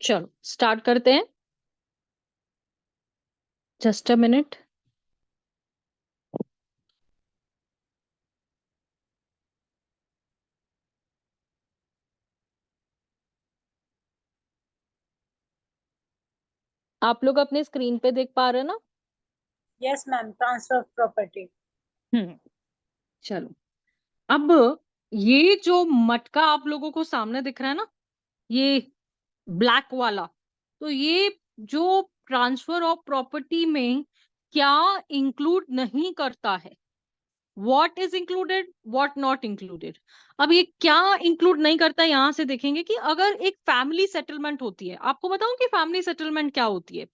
चलो स्टार्ट करते हैं। Just a minute. आप लोग अपने स्क्रीन पे देख पा रहे हैं ना? Yes ma'am, transfer of property. Hmm. चलो, अब ये जो मटका आप लोगों को सामने दिख रहा है ना, ये ब्लैक वाला, तो ये जो ट्रांसफर ऑफ प्रॉपर्टी में क्या इंक्लूड नहीं करता है, what is included what not included. अब ये क्या इंक्लूड नहीं करता है, यहां से देखेंगे कि अगर एक फैमिली सेटलमेंट होती है, आपको बताऊं कि फैमिली सेटलमेंट क्या होती है।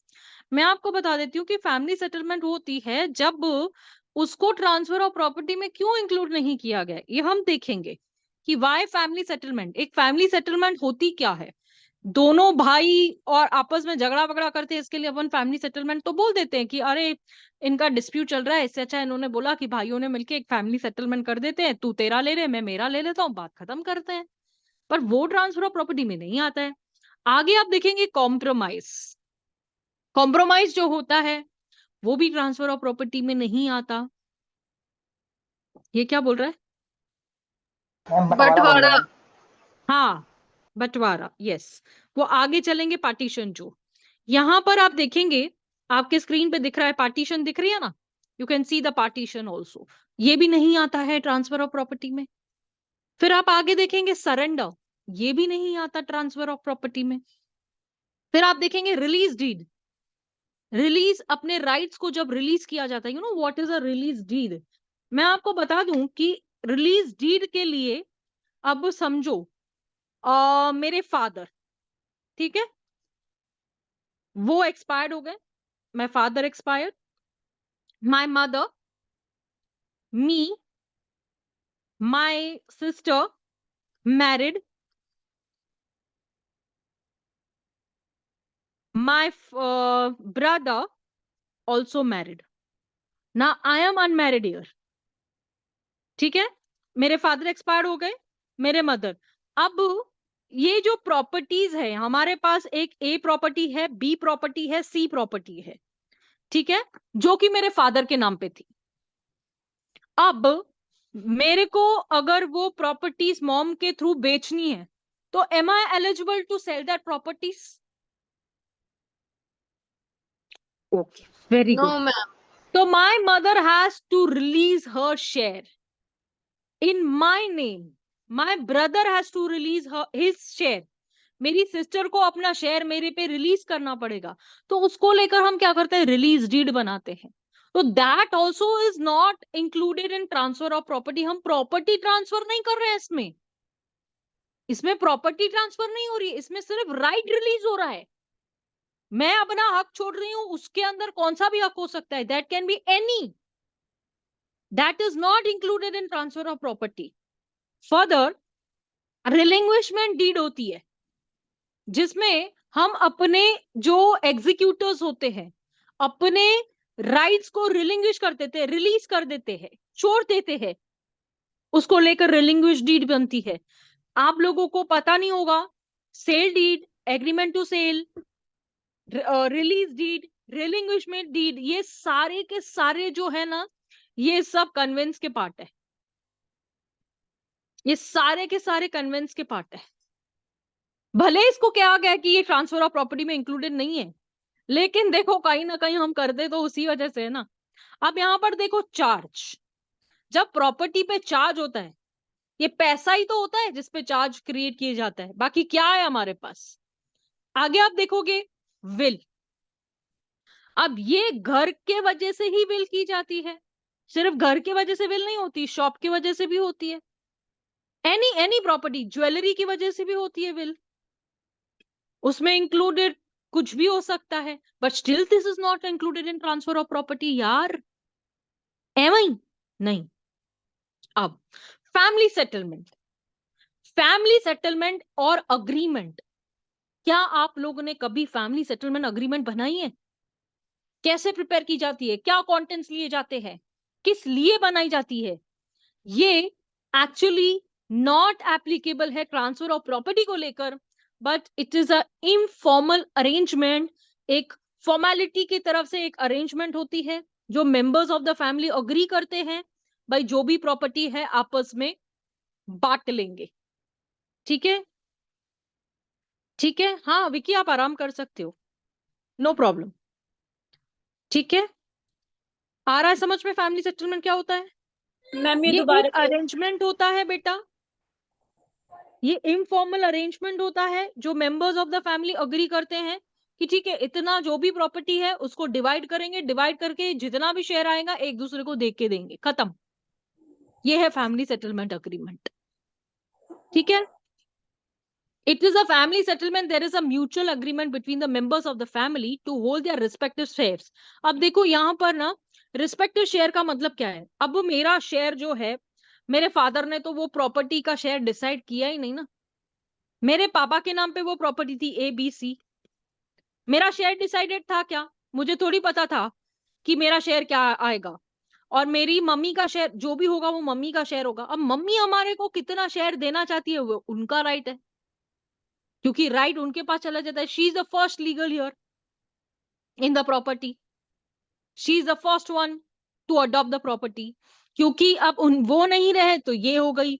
मैं आपको बता देती हूँ कि फैमिली सेटलमेंट होती है जब उसको ट्रांसफर ऑफ प्रॉपर्टी में क्यों इंक्लूड नहीं किया गया, ये हम देखेंगे कि वाई फैमिली सेटलमेंट। एक फैमिली सेटलमेंट होती क्या है, दोनों भाई और आपस में झगड़ा वगड़ा करते हैं, इसके लिए अपन फैमिली सेटलमेंट तो बोल देते हैं कि अरे इनका डिस्प्यूट चल रहा है, इससे अच्छा इन्होंने बोला कि भाइयों ने मिलके एक फैमिली सेटलमेंट कर देते हैं, तू तेरा ले ले मैं मेरा ले लेता हूँ, बात खत्म करते हैं। पर वो ट्रांसफर ऑफ प्रॉपर्टी में नहीं आता है। आगे आप देखेंगे कॉम्प्रोमाइज। कॉम्प्रोमाइज जो होता है वो भी ट्रांसफर ऑफ प्रॉपर्टी में नहीं आता। ये क्या बोल रहा है? बंटवारा। हाँ, बंटवारा, यस। वो आगे चलेंगे पार्टीशन जो, यहां पर आप देखेंगे, आपके स्क्रीन पे दिख रहा है पार्टीशन, दिख रही है ना, you can see the partition also. ये भी नहीं आता है ट्रांसफर ऑफ प्रॉपर्टी में। फिर आप आगे देखेंगे सरेंडर, ये भी नहीं आता ट्रांसफर ऑफ प्रॉपर्टी में। फिर आप देखेंगे रिलीज डीड। रिलीज, अपने राइट्स को जब रिलीज किया जाता है, you know what is a release deed. मैं आपको बता दूं कि रिलीज डीड के लिए, अब समझो मेरे फादर, ठीक है, वो एक्सपायर्ड हो गए, my father expired, my mother, me, my sister married, my brother also married, ना आई एम अनमैरिड हियर। ठीक है, मेरे फादर एक्सपायर्ड हो गए, मेरे मदर। अब ये जो प्रॉपर्टीज है हमारे पास, एक ए प्रॉपर्टी है, बी प्रॉपर्टी है, सी प्रॉपर्टी है, ठीक है, जो कि मेरे फादर के नाम पे थी। अब मेरे को अगर वो प्रॉपर्टीज मॉम के थ्रू बेचनी है, तो am I eligible to sell that properties? Okay, very no good. Ma'am. तो my mother has to release her share in my name, my brother has to release his share, मेरी sister को अपना share मेरे पे release करना पड़ेगा। तो उसको लेकर हम क्या करते हैं, रिलीज डीड बनाते हैं। तो that also is not included in transfer of property. हम प्रॉपर्टी ट्रांसफर नहीं कर रहे हैं इसमें, इसमें प्रॉपर्टी ट्रांसफर नहीं हो रही है, इसमें सिर्फ राइट रिलीज हो रहा है। मैं अपना हक छोड़ रही हूं, उसके अंदर कौन सा भी हक हो सकता है, that can be any, that is not included in transfer of property. Further, relinquishment deed होती है, जिसमें हम अपने जो एग्जीक्यूटर्स होते हैं, अपने राइट्स को रिलिंग्विश कर देते हैं, रिलीज कर देते हैं, छोड़ देते हैं, उसको लेकर रिलिंग्विश डीड बनती है। आप लोगों को पता नहीं होगा, sale deed, agreement to sell, release deed, relinquishment deed, ये सारे के सारे जो है ना, ये सब कन्वेंस के पार्ट है, ये सारे के सारे कन्वेंस के पार्ट है। भले इसको क्या गया कि ये ट्रांसफर ऑफ प्रॉपर्टी में इंक्लूडेड नहीं है, लेकिन देखो कहीं ना कहीं हम करते तो उसी वजह से है ना। अब यहां पर देखो चार्ज, जब प्रॉपर्टी पे चार्ज होता है, ये पैसा ही तो होता है जिसपे चार्ज क्रिएट किया जाता है, बाकी क्या है हमारे पास। आगे आप देखोगे विल। अब ये घर के वजह से ही विल की जाती है, सिर्फ घर की वजह से विल नहीं होती, शॉप की वजह से भी होती है, एनी एनी प्रॉपर्टी, ज्वेलरी की वजह से भी होती है विल, उसमें इंक्लूडेड कुछ भी हो सकता है, but still this is not included in transfer of property यार, एम आई नहीं। अब फैमिली सेटलमेंट, फैमिली सेटलमेंट और अग्रीमेंट, क्या आप लोगों ने कभी फैमिली सेटलमेंट अग्रीमेंट बनाई है? कैसे प्रिपेयर की जाती है, क्या कंटेंट्स लिए जाते हैं, किस लिए बनाई जाती है? ये एक्चुअली नॉट एप्लीकेबल है ट्रांसफर ऑफ प्रॉपर्टी को लेकर, but it is a informal arrangement, एक फॉर्मेलिटी की तरफ से एक अरेंजमेंट होती है जो members of the family agree करते हैं, भाई जो भी प्रॉपर्टी है आपस में बांट लेंगे। ठीक है, ठीक है, हाँ विकी आप आराम कर सकते हो, नो प्रॉब्लम। ठीक है, आ रहा है समझ में फैमिली सेटलमेंट क्या होता है? मैम ये ये दोबारा एक अरेंजमेंट होता है बेटा, ये इनफॉर्मल अरेंजमेंट होता है जो members of the family agree करते हैं कि ठीक है इतना जो भी प्रॉपर्टी है उसको डिवाइड करेंगे, डिवाइड करके जितना भी शेयर आएगा एक दूसरे को देख के देंगे, खत्म। ये है फैमिली सेटलमेंट अग्रीमेंट। ठीक है, it is a family settlement, there is a mutual agreement between the members of the family to hold their respective shares। अब देखो यहां पर ना रिस्पेक्टिव शेयर का मतलब क्या है, अब मेरा शेयर जो है, मेरे फादर ने तो वो प्रॉपर्टी का शेयर डिसाइड किया ही नहीं ना, मेरे पापा के नाम पे वो प्रॉपर्टी थी ए बी सी, मेरा शेयर डिसाइडेड था क्या? मुझे थोड़ी पता था कि मेरा शेयर क्या आएगा, और मेरी मम्मी का शेयर जो भी होगा वो मम्मी का शेयर होगा। अब मम्मी हमारे को कितना शेयर देना चाहती है वो उनका राइट है, क्योंकि राइट उनके पास चला जाता है। She is the first legal here in the property, she is the first one two adopt the property, क्योंकि अब वो नहीं रहे तो ये हो गई।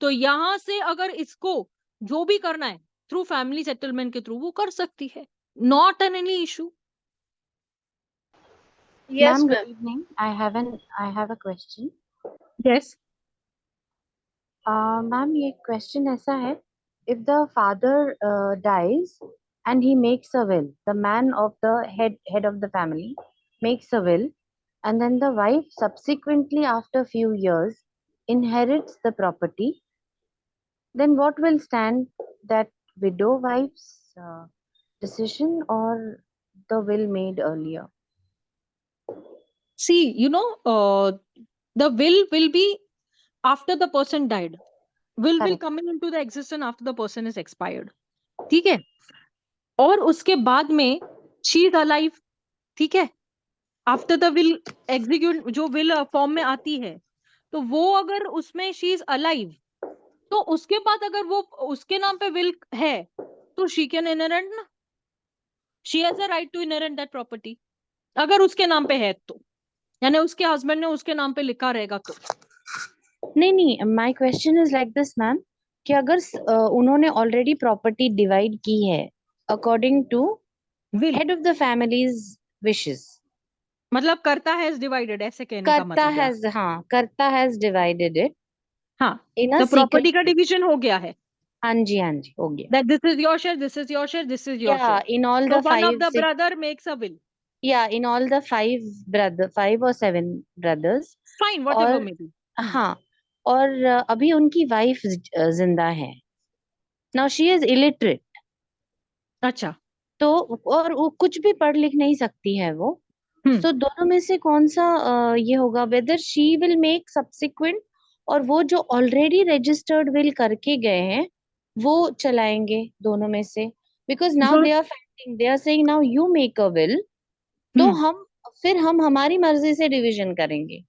तो यहां से अगर इसको जो भी करना है थ्रू फैमिली सेटलमेंट के थ्रू वो कर सकती है, not an any issue. Yes Ma'am, good ma'am. evening. I have a question. Yes, Ma'am, ये question ऐसा है, if the father dies and he makes a will, the man of the head of the family makes a will, and then the wife subsequently after few years inherits the property, then what will stand, that widow wife's decision or the will made earlier? See you know the will be after the person died, will Correct. coming into the existence after the person is expired। ठीक है, और उसके बाद में she is alive. ठीक है, after the will execute जो will form में आती है, तो वो अगर उसमें शी इज अलाइव, तो उसके बाद अगर वो उसके नाम पे विल है तो शी कैन इनहेरिट ना, she has a right to inherit that property, अगर उसके नाम पे है तो, यानी उसके हस्बैंड ने उसके नाम पे लिखा रहेगा तो। नहीं नहीं, my question is like this ma'am, कि अगर उन्होंने ऑलरेडी प्रॉपर्टी डिवाइड की है according to will head of the families wishes, मतलब करता है डिवाइडेड, ऐसे कहने का मतलब है। करता हैज डिवाइडेड इट हाँ, इन अ तो प्रॉपर्टी का सीक्रेट। डिवीजन हो गया है, हाँ जी हो गया। that this is your share, this is your share, this is your या share, in all so the one of five the six, brother makes a will, या इन ऑल द फाइव और seven brothers. fine whatever और may be। हाँ, और अभी उनकी wife जिंदा है, नाउ शी इज इलिटरेट, अच्छा, तो और वो कुछ भी पढ़ लिख नहीं सकती है वो, हम्म, तो दोनों में से कौन सा ये होगा, whether she will make subsequent, और वो जो ऑलरेडी रजिस्टर्ड विल करके गए हैं वो चलाएंगे दोनों में से, बिकॉज नाउ जो they are fighting, they are saying now you make a will, तो हम हमारी मर्जी से डिवीजन करेंगे,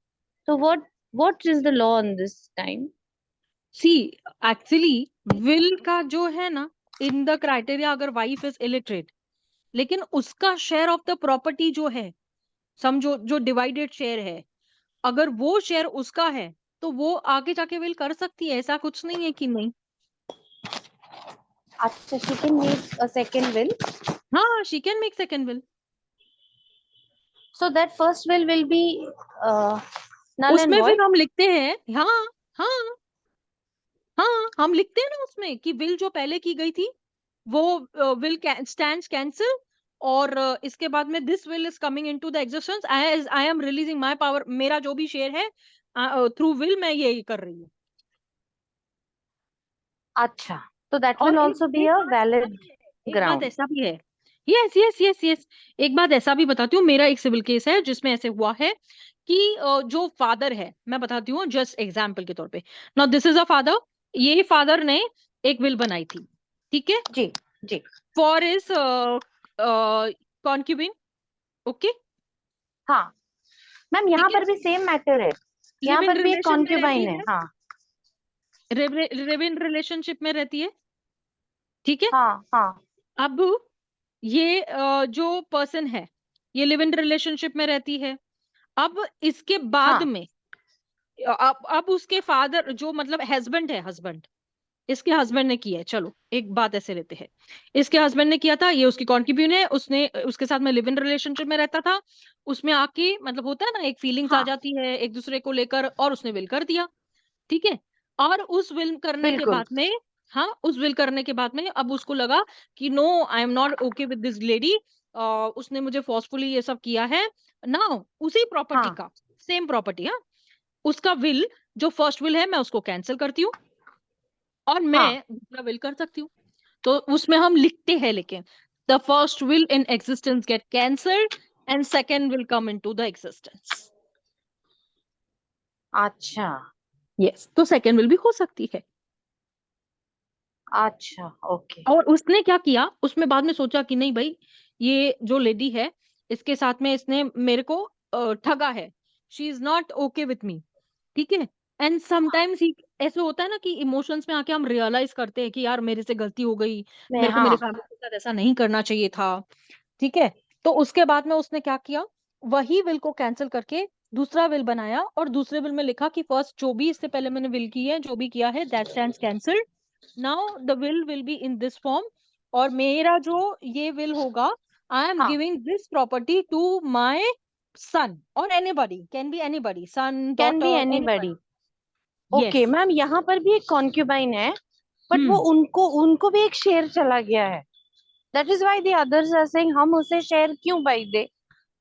तो what is the law on this time? See actually will का जो है ना, इन द क्राइटेरिया अगर वाइफ इज इलिटरेट, लेकिन उसका शेयर ऑफ द प्रॉपर्टी जो है, समझो जो डिवाइडेड शेयर है, अगर वो शेयर उसका है तो वो आगे जाके विल कर सकती है, ऐसा कुछ नहीं है कि नहीं। अच्छा, she can make a second will, हाँ, she can make second will, so that first will be null and उसमें फिर वॉइड। हम लिखते हैं, हाँ हाँ हाँ, हम लिखते हैं ना उसमें कि विल जो पहले की गई थी वो विल स्टैंड्स कैंसिल, और इसके बाद में this will is coming into the existence as I am releasing my power, मेरा जो भी शेयर है थ्रू विल मैं ये कर रही हूँ। अच्छा, तो दैट और विल एक आल्सो बी एक अ बात ऐसा वैलिड भी है, एक बात ग्राउंड। ऐसा भी है, यस यस यस यस, एक बात ऐसा भी बताती हूँ, मेरा एक सिविल केस है जिसमें ऐसे हुआ है कि जो फादर है, मैं बताती हूँ जस्ट एग्जाम्पल के तौर पे, now this is a father, ये फादर ने एक विल बनाई थी, ठीक है, जी जी। फॉर इज कॉन्क्यूबिन, ओके, हाँ मैम, यहाँ ठीक है, पर भी सेम मैटर है, यहाँ लिव इन पर भी एक रिलेशन में रहती कॉन्क्यूबाइन है। है, हाँ लिव इन रिलेशनशिप में रहती है, ठीक है। हाँ हाँ अब ये जो पर्सन है ये लिव इन रिलेशनशिप में रहती है। अब इसके बाद हाँ में अब उसके फादर जो मतलब हस्बैंड है, हस्बैंड इसके हस्बैंड ने किया है, चलो एक बात ऐसे लेते हैं, इसके हस्बैंड ने किया था, ये उसकी कॉन्ट्रीब्यूशन है, उसने उसके साथ में लिव इन रिलेशनशिप में रहता था, उसमें आके मतलब होता है ना एक फीलिंग्स आ हाँ जाती है एक दूसरे को लेकर, और उसने विल कर दिया। ठीक है। और उस विल करने के बिल्कुल। बाद में, हाँ उस विल करने के बाद में अब उसको लगा कि no I am not okay with this lady, उसने मुझे फोर्सफुली ये सब किया है ना, उसी प्रॉपर्टी हाँ का, सेम प्रॉपर्टी, हाँ उसका विल, जो फर्स्ट विल है मैं उसको कैंसिल करती हूँ और हाँ। मैं दूसरा विल कर सकती हूँ। तो उसमें हम लिखते हैं लेकिन the first will in existence get cancelled and second will come into the existence. अच्छा यस, तो सेकेंड विल भी हो सकती है। अच्छा ओके। और उसने क्या किया, उसमें बाद में सोचा कि नहीं भाई, ये जो लेडी है इसके साथ में इसने मेरे को ठगा है, she is not okay with me. ठीक है। एंड समटाइम्स ही ऐसे होता है ना कि इमोशंस में आके हम रियलाइज करते हैं कि यार मेरे से गलती हो गई, मैं मेरे को मेरे हाँ। फैमिली के साथ ऐसा नहीं करना चाहिए था। ठीक है। तो उसके बाद में उसने क्या किया, वही विल को कैंसिल करके दूसरा विल बनाया, और दूसरे विल में लिखा कि फर्स्ट जो भी इससे पहले मैंने विल की है, जो भी किया है that stands cancelled, now the will be in this form, और मेरा जो ये विल होगा, आई एम हाँ giving this property to my son और anybody, can be anybody, son can be daughter anybody. Anybody. Okay yes. Ma'am, यहाँ पर भी एक कॉन्क्यूबाइन है, बट वो हम्म। उनको उनको भी एक शेयर चला गया है। That is why the others are saying हम उसे शेयर क्यों भाई दे,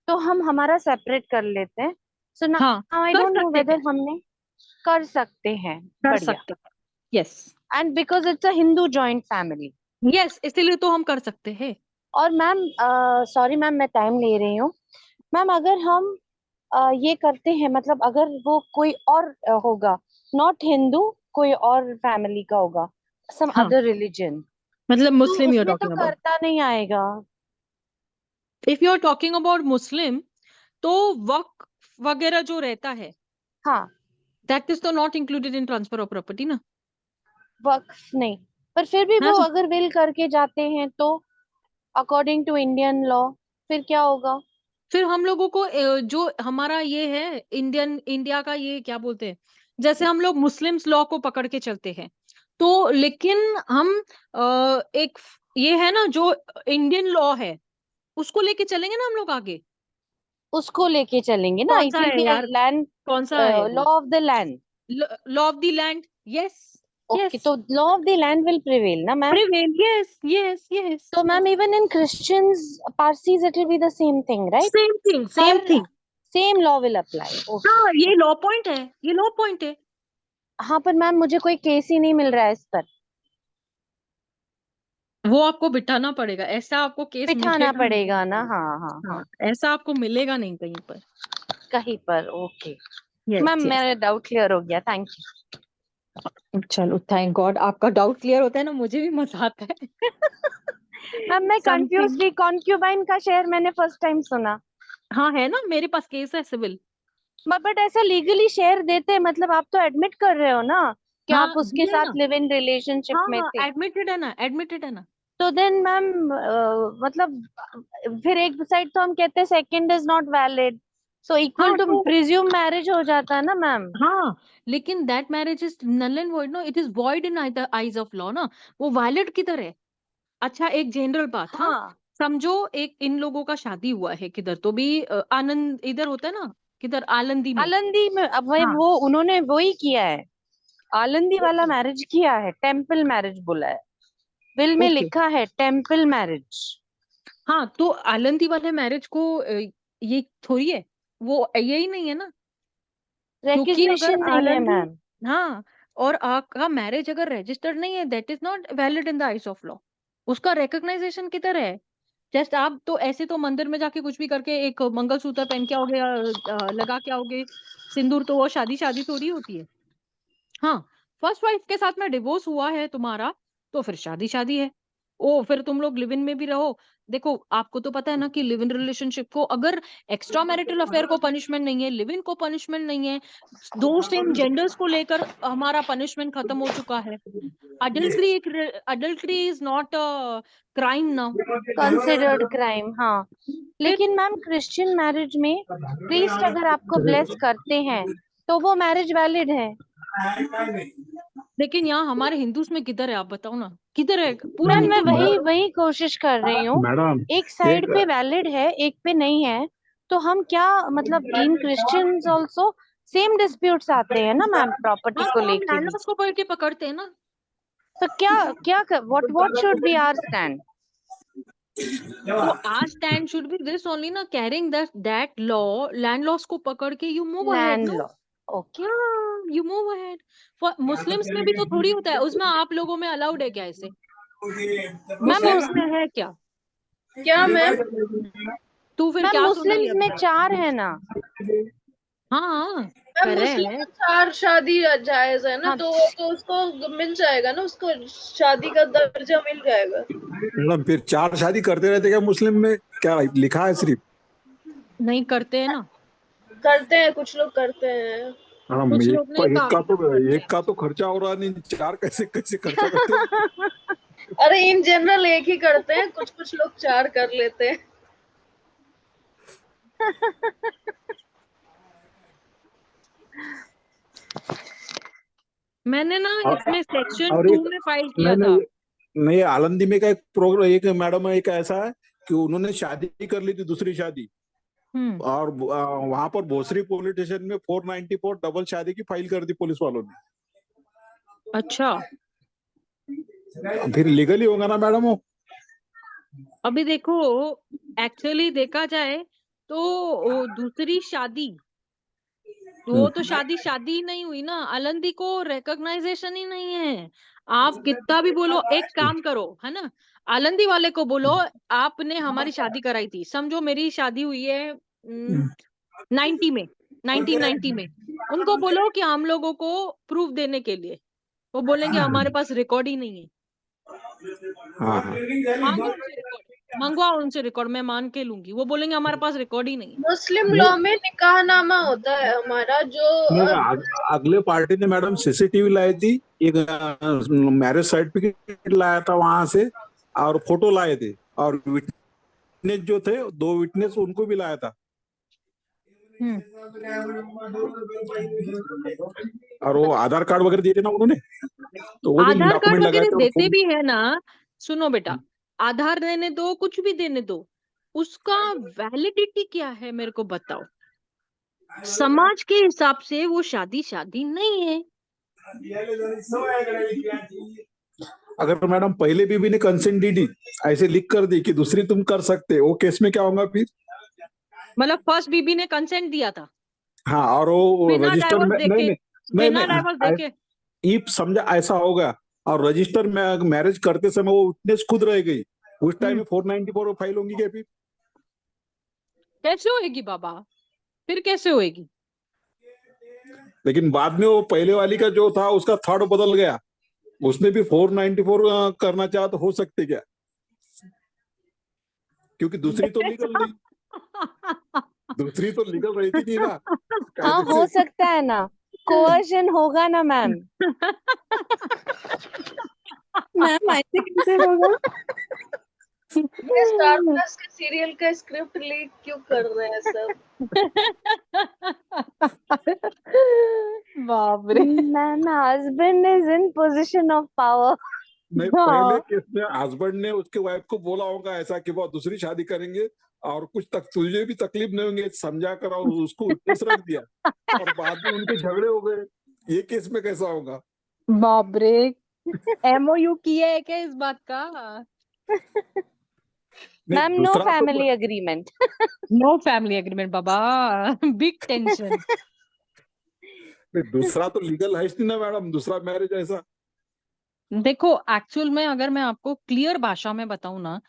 तो हम हमारा सेपरेट कर लेते हैं। सो हाँ नाउ आई कर डोंट नो सकते हैं, वेदर हमने कर सकते हैं। कर बढ़िया। सकते हैं। Yes. And because it's a Hindu joint family. Yes, इसीलिए तो हम कर सकते हैं। और मैम, सॉरी मैम, मैं टाइम ले रही हूँ। मैम अगर हम ये करते हैं, मतलब अगर वो कोई और होगा, नॉट हिंदू, कोई और फैमिली का होगा, सम हाँ अदर रिलीजन, मतलब तो मुस्लिम यू आर उसमें तो टॉकिंग अबाउट, करता नहीं आएगा। If you are talking about Muslim, तो वक्फ वगैरह जो रहता है हाँ। दैट इज तो not included in transfer of property ना। वक्फ नहीं, पर फिर भी हाँ वो तो अगर विल करके जाते हैं तो अकॉर्डिंग टू इंडियन लॉ फिर क्या होगा? फिर हम लोगों को जो हमारा ये है इंडियन, इंडिया का ये क्या बोलते हैं, जैसे हम लोग मुस्लिम्स लॉ को पकड़ के चलते हैं, तो लेकिन हम एक ये है ना जो इंडियन लॉ है उसको लेके चलेंगे ना हम लोग आगे। उसको लेके चलेंगे ना, कौन इट सा विल है बी यार, लैंड, कौन सा है लॉ वो, of the land. Law of the land. Yes. Okay, yes. तो law of the land will prevail ना ma'am? Prevail. Yes yes yes. तो ma'am even in Christians, Parsis, it will be the same thing right? Same thing, same her thing. Same law will apply. Okay. हाँ ये law point है, ये law point है। हाँ पर ma'am मुझे कोई केस ही नहीं मिल रहा है इस पर। वो आपको बिठाना पड़ेगा, ऐसा आपको केस बिठाना मिलेगा नहीं कहीं पड़ेगा ना, पर। हाँ हाँ हाँ। हाँ ऐसा आपको मिलेगा नहीं कहीं पर। कहीं पर, ओके। Ma'am yes yes. मेरा डाउट क्लियर हो गया, थैंक चलो थैंक गॉड, आपका डाउट क्लियर होता है ना, मुझे भी मजा आता है। यू। मैम मैं कंफ्यूज समथिंग। थी, कॉन्क्यूबाइन का शेयर मैंने फर्स्ट टाइम सुना। हाँ है ना, मेरे पास केस है सिविल। बट ऐसा लीगली शेयर देते हैं, मतलब आप तो एडमिट कर रहे हो ना कि हाँ आप उसके दिया साथ ना। लिव इन रिलेशनशिप हाँ में हाँ थे। एडमिटेड है ना, एडमिटेड है ना। तो देन मैम, मतलब फिर एक साइड तो हम कहते हैं second is not valid, so equal हाँ टू तो प्रिज्यूम मैरिज हो जाता है ना मैम? हाँ, लेकिन that marriage is null and void, no it is void in the eyes of law ना, वो वैलिड किधर है। अच्छा एक जनरल बात, हाँ हाँ। समझो एक इन लोगों का शादी हुआ है किधर तो भी, आनंद इधर होता है ना, किधर आलंदी में। आलंदी में, अब भाई हाँ वो उन्होंने वो ही किया है, आलंदी वाला मैरिज किया है, टेम्पल मैरिज बोला है, विल में ओके। लिखा है टेम्पल मैरिज। हाँ तो आलंदी वाले मैरिज को ये थोड़ी है, वो यही नहीं है ना, क्योंकि अगर रिकग्निशन नहीं है आलंदी, मैम। हाँ और आपका मैरिज अगर रजिस्टर्ड नहीं है that is not valid in the eyes of law, उसका रिकग्नाइजेशन किधर है। जस्ट आप तो ऐसे तो मंदिर में जाके कुछ भी करके एक मंगलसूत्र पहन के आओगे, लगा के आओगे सिंदूर, तो वो शादी शादी थोड़ी होती है। हाँ फर्स्ट वाइफ के साथ में डिवोर्स हुआ है तुम्हारा, तो फिर शादी शादी है। ओ फिर तुम लोग लिव इन में भी रहो। देखो आपको तो पता है ना कि लिव इन रिलेशनशिप को अगर एक्स्ट्रा मैरिटल अफेयर को पनिशमेंट नहीं है, लिव इन को पनिशमेंट नहीं है, दो सेम जेंडर्स को लेकर हमारा पनिशमेंट खत्म हो चुका है। Adultery is not a crime now. Considered crime, हाँ। लेकिन मैम क्रिश्चियन मैरिज में प्रीस्ट अगर आपको ब्लेस करते हैं तो वो मैरिज वैलिड है। लेकिन यहाँ हमारे हिंदूस में किधर है, आप बताओ ना, किधर है पूरा मैम मैं हिंदू वही वही कोशिश कर रही हूँ। मैडम एक साइड एक पे वैलिड है, एक पे नहीं है, तो हम क्या मतलब इन क्रिश्चियंस आल्सो सेम डिस्प्यूट्स आते हैं ना मैम, प्रॉपर्टी हाँ को तो हम लेके भी। लैंडलॉर्ड्स को पकड़ते हैं ना। तो क्या क्या what should be our stand? So our stand should be this only ना, carrying that law, landlords को पकड़ के you move ahead, no? Landlord, okay. Yeah, you move ahead. For Muslims में भी तो थोड़ी होता है, उसमें आप लोगों में अलाउड है क्या ऐसे? मैम मुस्लिम्स में है क्या? क्या मैम? तू फिर मैम क्या सुन रही मुस्लिम्स है में अभी? 4 है ना। हाँ मैम कर रहे मुस्लिम हैं। में 4 शादी जायज है ना, हाँ, तो उसको मिल जाएगा ना, उसको शादी का दर्जा मिल जाएगा। मतलब फिर 4 शादी करते रहते क्या मुस्लिम में? क्या लिखा है सिर्फ? नहीं करते हैं ना, करते हैं, कुछ लोग करते हैं। हाँ, कुछ एक लोग नहीं, एक का काफी तो लोग करते एक हैं। का तो खर्चा हो रहा नहीं, 4 कैसे कैसे खर्चा करते हैं? अरे इन जनरल एक ही करते हैं, कुछ कुछ लोग 4 कर लेते हैं। मैंने ना और इसमें सेक्शन और 2 एक में फाइल नहीं किया था। नहीं नहीं, आलंदी में का एक प्रोग्राम, एक मैडम एक ऐसा है कि उन्होंने शादी कर ली थी, दूसरी शादी, हम्म। और वहां पर भोसरी पुलिस स्टेशन में 494 डबल शादी की फाइल कर दी पुलिस वालों ने। अच्छा फिर लीगली होगा ना मैडम वो? अभी देखो, एक्चुअली देखा जाए तो वो दूसरी शादी, वो तो शादी शादी ही नहीं हुई ना, आलंदी को रिकॉग्नाइजेशन ही नहीं है। आप कितना भी बोलो, एक काम करो है ना, आलंदी वाले को बोलो आपने हमारी शादी कराई थी, समझो मेरी शादी हुई है 90 में, 1990 में, उनको बोलो कि हम लोगों को प्रूफ देने के लिए, वो बोलेंगे हमारे पास रिकॉर्ड ही नहीं है। हाँ हाँ। मांगो उनसे रिकॉर्ड, मंगवाओ उनसे रिकॉर्ड, मैं मान के लूंगी, वो बोलेंगे हमारे पास रिकॉर्ड ही नहीं है। मुस्लिम लॉ में निकाहनामा होता है हमारा, जो नहीं, अगले पार्टी ने मैडम सीसीटीवी लाई थी, एक मैरिज सर्टिफिकेट लाया था वहां से, और फोटो लाए थे, और विटनेस जो थे 2 विटनेस उनको भी लाया था, और वो आधार कार्ड वगैरह दिए थे ना उन्होंने, तो वो भी आधार कार्ड डॉक्यूमेंट लगाए वगैरह थे, और देते फोन। भी है ना। सुनो बेटा, आधार देने दो, कुछ भी देने दो, उसका वैलिडिटी क्या है मेरे को बताओ। समाज के हिसाब से वो शादी शादी नहीं है। अगर मैडम पहले बीबी ने कंसेंट दी ऐसे लिख कर दी कि दूसरी तुम कर सकते, वो केस में क्या होगा फिर? मतलब फर्स्ट बीबी ने कंसेंट दिया था हाँ, और वो बिना रजिस्टर डाइवोर्स में नहीं देके, नहीं नहीं बिना डाइवोर्स नहीं, देके। इफ समझा ऐसा होगा, और रजिस्टर में मैरिज करते समय वो विटनेस खुद रह गई, उस टाइम में 494 फाइल होंगी क्या फिर? कैसे होएगी बाबा, फिर कैसे होएगी? लेकिन बाद में वो पहले वाली का जो था उसका थर्ड बदल गया, उसने भी 494 करना चाहा तो हो सकते क्या? क्योंकि दूसरी तो लीगल नहीं, दूसरी तो लीगल रहती नहीं ना हाँ कायदे हो से। सकता है ना, कोवर्जन होगा ना मैम। मैम ऐसे कैसे होगा? ये स्टार प्लस के सीरियल का स्क्रिप्ट लीक क्यों कर रहे हैं सब? बाप रे। Ma'am husband is in position of power. नहीं, पहले केस में हस्बैंड ने उसके वाइफ को बोला होगा ऐसा कि वो दूसरी शादी करेंगे, और कुछ तक तुझे भी तकलीफ नहीं होंगे, समझा कर, और उसको विटनेस रख दिया, और बाद में उनके झगड़े हो गए, ये केस में कैसा होगा? बाप रे, एमओयू किया है क्या इस बात का? नहीं, मैम नो दूसरा तो family agreement. No family agreement बाबा, बिग टेंशन। दूसरा तो लीगल है ही नहीं ना मैडम, दूसरा मैरिज ऐसा। देखो एक्चुअल में अगर मैं आपको क्लियर भाषा में बताऊं ना,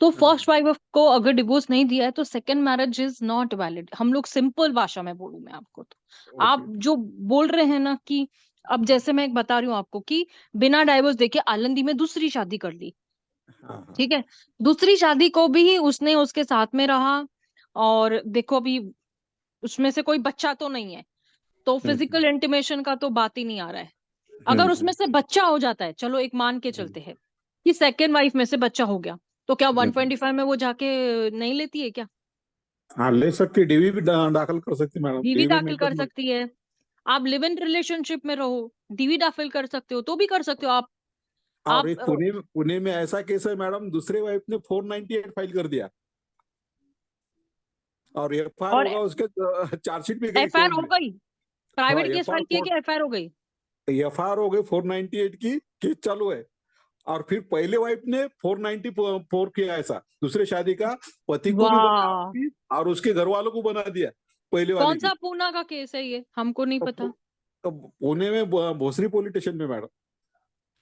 तो फर्स्ट वाइफ को अगर डिवोर्स नहीं दिया है तो second marriage is not valid. हम लोग सिंपल भाषा में बोलूं मैं आपको तो, आप जो बोल रहे हैं ना कि अब जैसे मैं एक बता रही हूँ आपको कि बिना डाइवोर्स देके आलंदी में दूसरी शादी कर ली, हाँ ठीक है। दूसरी शादी को भी उसने उसके साथ में रहा, और देखो अभी उसमें से कोई बच्चा तो नहीं है, तो हम्म, फिजिकल इंटीमेशन का तो बात ही नहीं आ रहा है। अगर हम्म, उसमें से बच्चा हो जाता है, चलो एक मान के हम्म, चलते हैं कि सेकेंड वाइफ में से बच्चा हो गया, तो क्या हम्म। 125 में वो जाके नहीं लेती है क्या? हाँ ले सकती, डीवी भी दाखिल कर सकती मैडम, डीवी डीवी दाखिल कर मेंटेन। सकती है। आप लिव इन रिलेशनशिप में रहो, डीवी दाखिल कर सकते हो, तो भी कर सकते हो आप। और आप एक पुणे में ऐसा केस है मैडम, दूसरे वाइफ ने 498 फाइल कर दिया और एफआईआर और होगा उसके, चार्जशीट भी गई एफआईआर कोर्ट हो में। गई, हाँ प्राइवेट केस एफआईआर फाइल किया कोर्ट, कि एफआईआर हो गई? एफआईआर हो गई 498 की, केस चालू है। और फिर पहले वाइफ ने 494 किया, ऐसा दूसरे शादी का, पति को भी बना वाह, आरोपी और उसके घर वालों को बना दिया पहले वाले कौन की। सा पूना का केस है ये, हमको नहीं तो, पता। तो पुणे में भोसरी पुलिस स्टेशन में मैडम,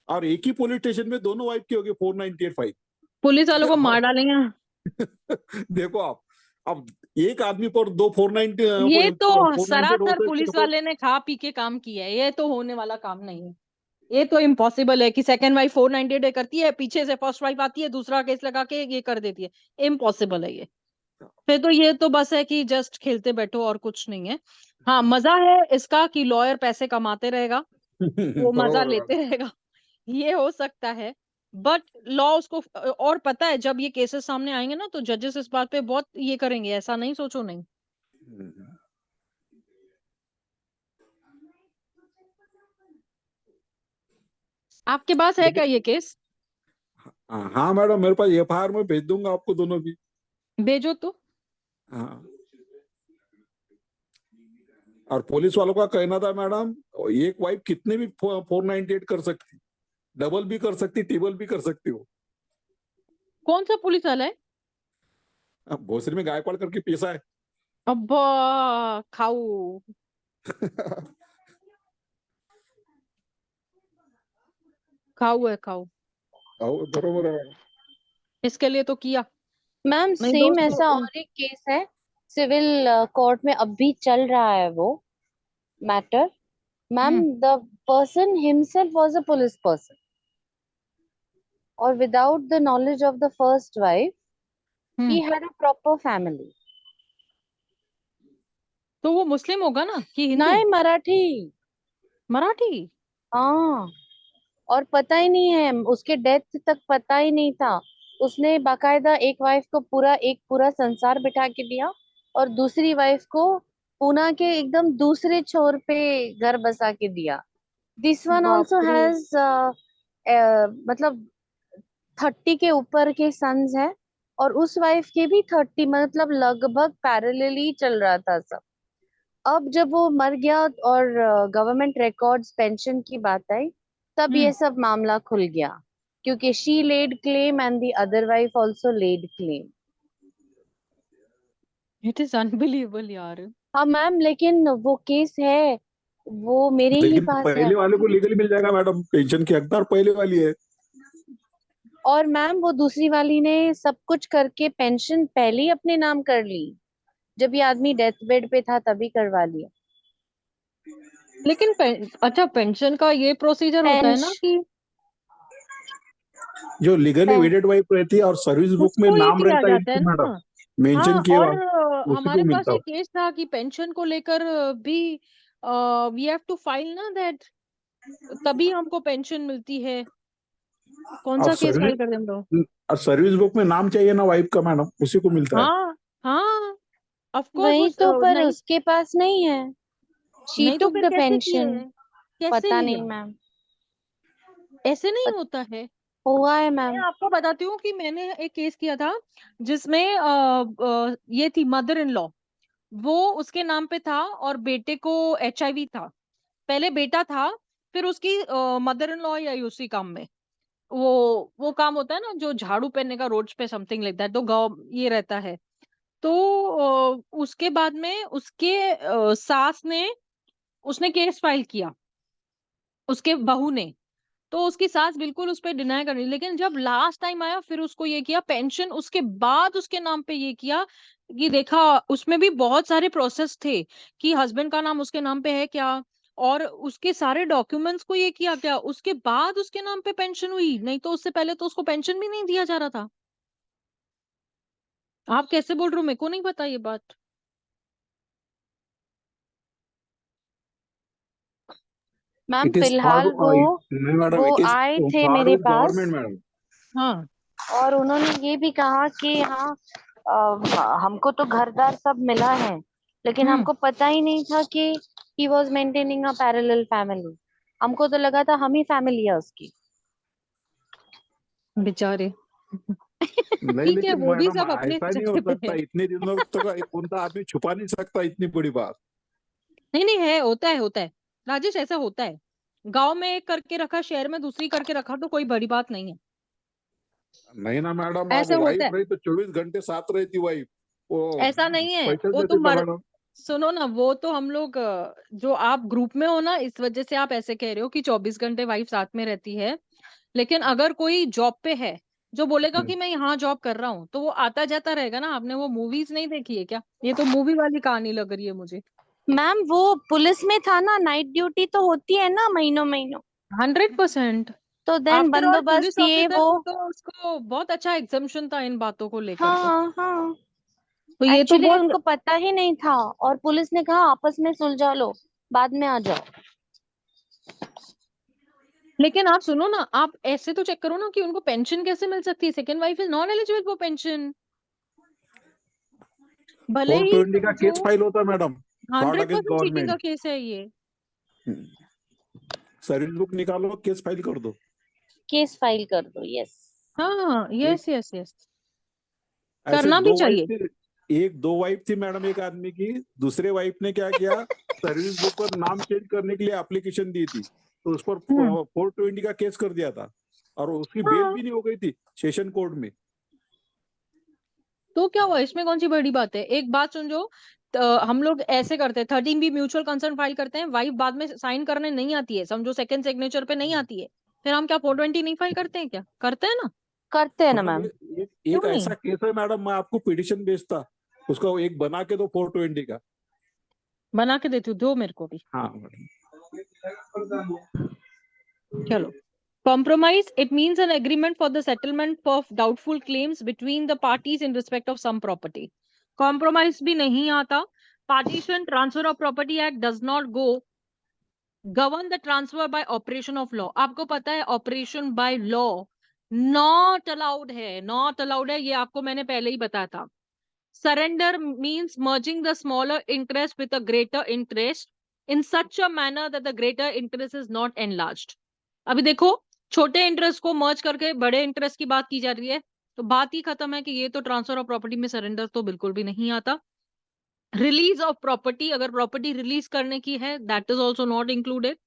और एक ही पुलिस स्टेशन में दोनों वाइफ की होगी 498 फाइल। पुलिस वालों को मार डालेंगे। देखो आप, अब एक आदमी पर दो 490 ये तो 498 सरासर होते पुलिस तो। वाले ने खा पी के काम किया है, ये तो होने वाला काम नहीं है। ये तो इम्पॉसिबल है कि सेकंड वाइफ 498 करती है, पीछे से फर्स्ट वाइफ आती है, दूसरा केस लगा के ये कर देती है। इम्पॉसिबल है ये। फिर तो ये तो बस है कि जस्ट खेलते बैठो और कुछ नहीं है। हाँ, मजा है इसका कि लॉयर पैसे कमाते रहेगा, वो मजा बरोबर लेते मैडम। रहेगा। ये हो सकता है। बट लॉ उसको, और पता है जब ये केसेस सामने आएंगे ना, तो जजेस इस बात पे बहुत ये करेंगे, ऐसा नहीं, सोचो नहीं। आपके पास है क्या लेकिन ये केस? हाँ मैडम, मेरे पास एफआईआर में भेज दूंगा आपको दोनों भी। भेजो तो। हाँ, और पुलिस वालों का कहना था मैडम, एक वाइफ कितने भी 498 कर सकती, डबल भी कर सकती, ट्रिपल भी कर सकती हो। कौन सा पुलिस वाला है? भोसरी में गायकवाड़ करके पेशा है। अब्बा, खाऊ, खाऊ है खाऊ। बरोबर है मैडम। इसके लिए तो किया। मैम मेरी सेम दोस्त ऐसा और एक केस है, सिविल कोर्ट में अभी चल रहा है वो matter. Ma'am hmm the person himself was a police person, और without the knowledge of the first wife hmm he had a proper family. तो वो मुस्लिम होगा ना कि हिंदू? नहीं, मराठी। मराठी? हाँ, और पता ही नहीं है, उसके डेथ तक पता ही नहीं था। उसने बाकायदा एक वाइफ को पूरा संसार बिठा के दिया, और दूसरी वाइफ को पूना के एकदम दूसरे छोर पे घर बसा के दिया। दिस वन बाप ऑल्सो रे। हैज मतलब 30 के ऊपर के सन्स है, और उस वाइफ के भी 30, मतलब लगभग पैरेलली चल रहा था सब। अब जब वो मर गया और गवर्नमेंट रिकॉर्ड्स पेंशन की बात आई, तब ये हम्म सब मामला खुल गया, क्योंकि she led claim and the other wife also led claim. It is unbelievable यार। हाँ मैम, लेकिन वो केस है, वो मेरे ही लेकिन पास है। पहले वाले को लीगली मिल जाएगा मैडम, पेंशन की हकदार पहले वाली है। और मैम वो दूसरी वाली ने सब कुछ करके पेंशन पहले ही अपने नाम कर ली, जब ये आदमी डेथ बेड पे था तभी करवा लिया। लेकिन अच्छा, पेंशन का ये प्रोसीजर होता है ना पेंश कि जो लीगली पे, वेडेड वाइफ रहती है और सर्विस बुक में उसको ये नाम दिया रहता है जाता है इसको मैडम, ना। हाँ, मेंशन किए और उसी हमारे को पास मिलता एक हो। केस था कि पेंशन को लेकर भी वी हैव टू फाइल ना दैट, तभी हमको पेंशन मिलती है। कौन और सा केस सर्विस फाइल कर दे हम लोग? और सर्विस बुक में नाम चाहिए ना वाइफ का मैडम, उसी को मिलता है। हाँ हाँ, ऑफ कोर्स वही उस तो, पर नहीं, उसके पास नहीं है। शी नहीं तो टुक फिर द कैसे किए पेंशन। हैं? कैसे पता लिया? नहीं मैम। ऐसे नहीं होता है। हुआ है मैं मैम। आपको बताती हूँ कि मैंने एक केस किया था जिसमें ये थी मदर इन लॉ, वो उसके नाम पे था और बेटे को HIV था। पहले बेटा था, फिर उसकी मदर इन लॉ आई उसी काम में। वो काम होता है ना जो झाड़ू पहनने का, रोड पे समथिंग लाइक दैट, तो गाँव ये रहता है। तो उसके बाद में उसके सास ने, उसने केस फाइल किया, उसके बहू ने। तो उसकी सास बिल्कुल उस पर डिनाई कर रही, लेकिन जब लास्ट टाइम आया फिर उसको ये किया पेंशन, उसके बाद उसके नाम पे ये किया कि देखा, उसमें भी बहुत सारे प्रोसेस थे कि हस्बैंड का नाम उसके नाम पे है क्या, और उसके सारे डॉक्यूमेंट्स को ये किया गया, उसके बाद उसके नाम पे पेंशन हुई, नहीं तो उससे पहले तो उसको पेंशन भी नहीं दिया जा रहा था। आप कैसे बोल रहे हो, मेरे को नहीं पता ये बात। मैम इट इज फिलहाल मैडम, वो इट इज आए थे पार्ट मेरे विद पास गवर्नमेंट मैडम। हाँ, और उन्होंने ये भी कहा कि हाँ हमको तो घरदार सब मिला है, लेकिन हम्म, हमको पता ही नहीं था कि he was maintaining a parallel family. हमको तो लगा था हम ही फैमिली है उसकी। बेचारे। नहीं, ठीक है, लेकिन वो भी मैडम सब अपने ऐसा नहीं हो जगह पे सकता, है। इतने दिनों तक एक बंदा आदमी छुपा नहीं सकता इतनी बड़ी बात। नहीं नहीं, है, होता है, होता है राजेश, ऐसा होता है। गांव में एक करके रखा, शहर में दूसरी करके रखा, तो कोई बड़ी बात नहीं है। नहीं ना मैडम, अब ऐसा होता वाइफ है। रही तो 24 घंटे साथ रहती वाइफ, वो ऐसा नहीं है, पैसे वो तो देते तो मैडम। सुनो ना, वो तो हम लोग जो आप ग्रुप में हो ना, इस वजह से आप ऐसे कह रहे हो कि 24 घंटे वाइफ साथ में रहती है। लेकिन अगर कोई जॉब पे है, जो बोलेगा कि मैं यहाँ जॉब कर रहा हूँ, तो वो आता जाता रहेगा ना। आपने वो मूवीज नहीं देखी है क्या? ये तो मूवी वाली कहानी लग रही है मुझे। मैम वो पुलिस में था ना, नाइट ड्यूटी तो होती है ना महीनों महीनों। 100%। तो देन आफ्टर ऑल पुलिस बंदोबस्त ये ऑफिसर वो। को तो उसको बहुत अच्छा एग्जम्पशन था इन बातों को लेकर के। हाँ हाँ। तो ये तो एक्चुअली बहुत। उनको पता ही नहीं था, और पुलिस ने कहा आपस में सुलझा लो, बाद में आ जाओ। लेकिन आप सुनो ना, आप ऐसे तो चेक करो ना कि उनको पेंशन कैसे मिल सकती है। Second wife is not eligible for pension. भले ही 420 का जो केस फाइल होता madam, fraud hundred against percent cheating का गवर्नमेंट। केस है ये। सर्विस बुक निकालो, केस फाइल कर दो। केस फाइल कर दो, यस। हाँ, एक यस यस यस, ऐसे करना भी दो वाइफ चाहिए। थी, एक दो वाइफ थी मैडम एक आदमी की। दूसरे वाइफ ने क्या किया, सर्विस बुक पर नाम चेंज करने के लिए एप्लीकेशन दी थी, तो उस पर हम्म, 420 का केस कर दिया था, और उसकी बेल हाँ, भी नहीं हो गई थी सेशन कोर्ट में। तो क्या हुआ, इसमें कौन सी बड़ी बात है? एक बात समझो, हम लोग ऐसे करते हैं, 13B म्यूचुअल कंसर्न फाइल करते हैं, वाइफ बाद में साइन करने नहीं आती है, समझो सेकंड सिग्नेचर पे नहीं आती है, फिर हम क्या 420 नहीं फाइल करते हैं? क्या करते हैं ना? करते हैं ना मैडम मैम। एक क्यों नहीं? ऐसा केस है मैडम, मैं आपको पिटिशन भेजता, उसका एक बना के दो 420 का। बना के देती हूँ, दो मेरे को भी। हाँ मैडम। चलो। Compromise, it means an agreement for the settlement of doubtful claims between the parties in respect of some property. Compromise भी नहीं आता। Partition Transfer of Property Act does not go govern the transfer by operation of law. आपको पता है operation by law not allowed है, not allowed है, ये आपको मैंने पहले ही बताया था। Surrender means merging the smaller interest with a greater interest in such a manner that the greater interest is not enlarged. अभी देखो, छोटे इंटरेस्ट को मर्ज करके बड़े इंटरेस्ट की बात की जा रही है, तो बात ही खत्म है कि ये तो ट्रांसफर ऑफ प्रॉपर्टी में सरेंडर तो बिल्कुल भी नहीं आता। रिलीज ऑफ प्रॉपर्टी, अगर प्रॉपर्टी रिलीज करने की है, that is also not included.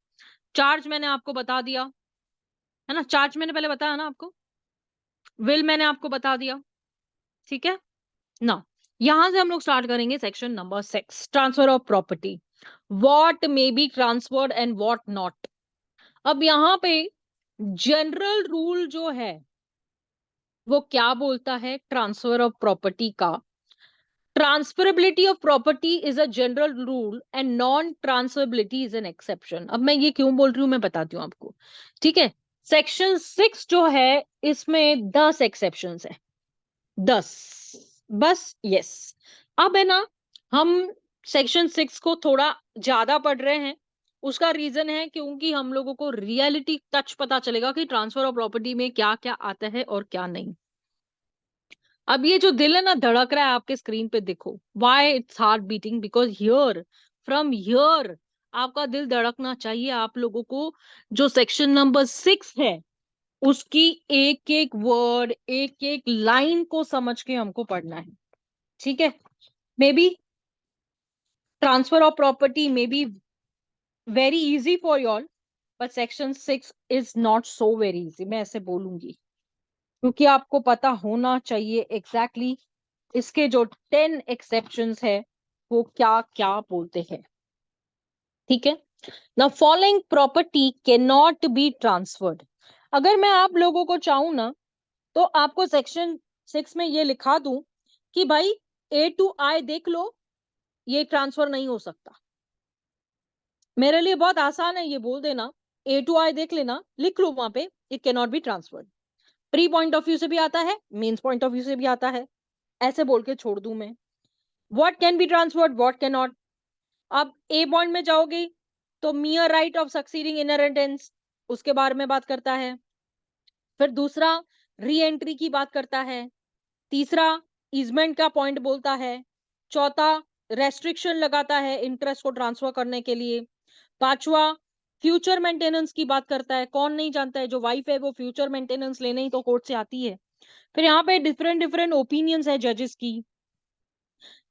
Charge मैंने आपको बता दिया है ना, चार्ज मैंने पहले बताया ना आपको। विल मैंने आपको बता दिया। ठीक है ना? यहां से हम लोग स्टार्ट करेंगे section number 6, transfer of property. What may be transferred and what not. अब यहाँ पे जनरल रूल जो है वो क्या बोलता है ट्रांसफर ऑफ प्रॉपर्टी का? Transferability of property is a general rule and non transferability is an exception. अब मैं ये क्यों बोल रही हूँ मैं बताती हूँ आपको। ठीक है, सेक्शन 6 जो है इसमें 10 एक्सेप्शंस है, 10 बस। यस, अब है ना, हम सेक्शन 6 को थोड़ा ज्यादा पढ़ रहे हैं। उसका रीजन है क्योंकि हम लोगों को रियलिटी टच पता चलेगा कि ट्रांसफर ऑफ प्रॉपर्टी में क्या क्या आता है और क्या नहीं। अब ये जो दिल है ना धड़क रहा है आपके स्क्रीन पे, देखो why its heart beating, because here, from here आपका दिल धड़कना चाहिए आप लोगों को। जो सेक्शन नंबर 6 है उसकी एक एक वर्ड, एक एक लाइन को समझ के हमको पढ़ना है। ठीक है, may be transfer of property may be very easy for you all, but section 6 is not so very easy, मैं ऐसे बोलूंगी, क्योंकि आपको पता होना चाहिए एग्जैक्टली इसके जो 10 एक्सेप्शंस है वो क्या क्या बोलते हैं। ठीक है ना, following property can not be transferred. अगर मैं आप लोगों को चाहूं ना, तो आपको सेक्शन 6 में ये लिखा दूं कि भाई A to I देख लो, ये ट्रांसफर नहीं हो सकता। मेरे लिए बहुत आसान है, ये बोल देना A to I देख लेना, लिख लो वहां पे, it can not be transferred. Pre point of view से भी आता है, मेंस पॉइंट ऑफ व्यू से भी आता है, ऐसे बोल के छोड़ दूं मैं। What can be transferred, what can not. अब ए पॉइंट में जाओगे तो मियर राइट ऑफ सक्सीडिंग इनहेरिटेंस, उसके बारे में बात करता है। फिर दूसरा री एंट्री की बात करता है। तीसरा ईजमेंट का पॉइंट बोलता है। चौथा रेस्ट्रिक्शन लगाता है इंटरेस्ट को ट्रांसफर करने के लिए। पांचवा फ्यूचर मेंटेनेंस की बात करता है। कौन नहीं जानता है, जो वाइफ है वो फ्यूचर मेंटेनेंस लेने ही तो कोर्ट से आती है। फिर यहाँ पे डिफरेंट डिफरेंट ओपिनियंस है जजेस की।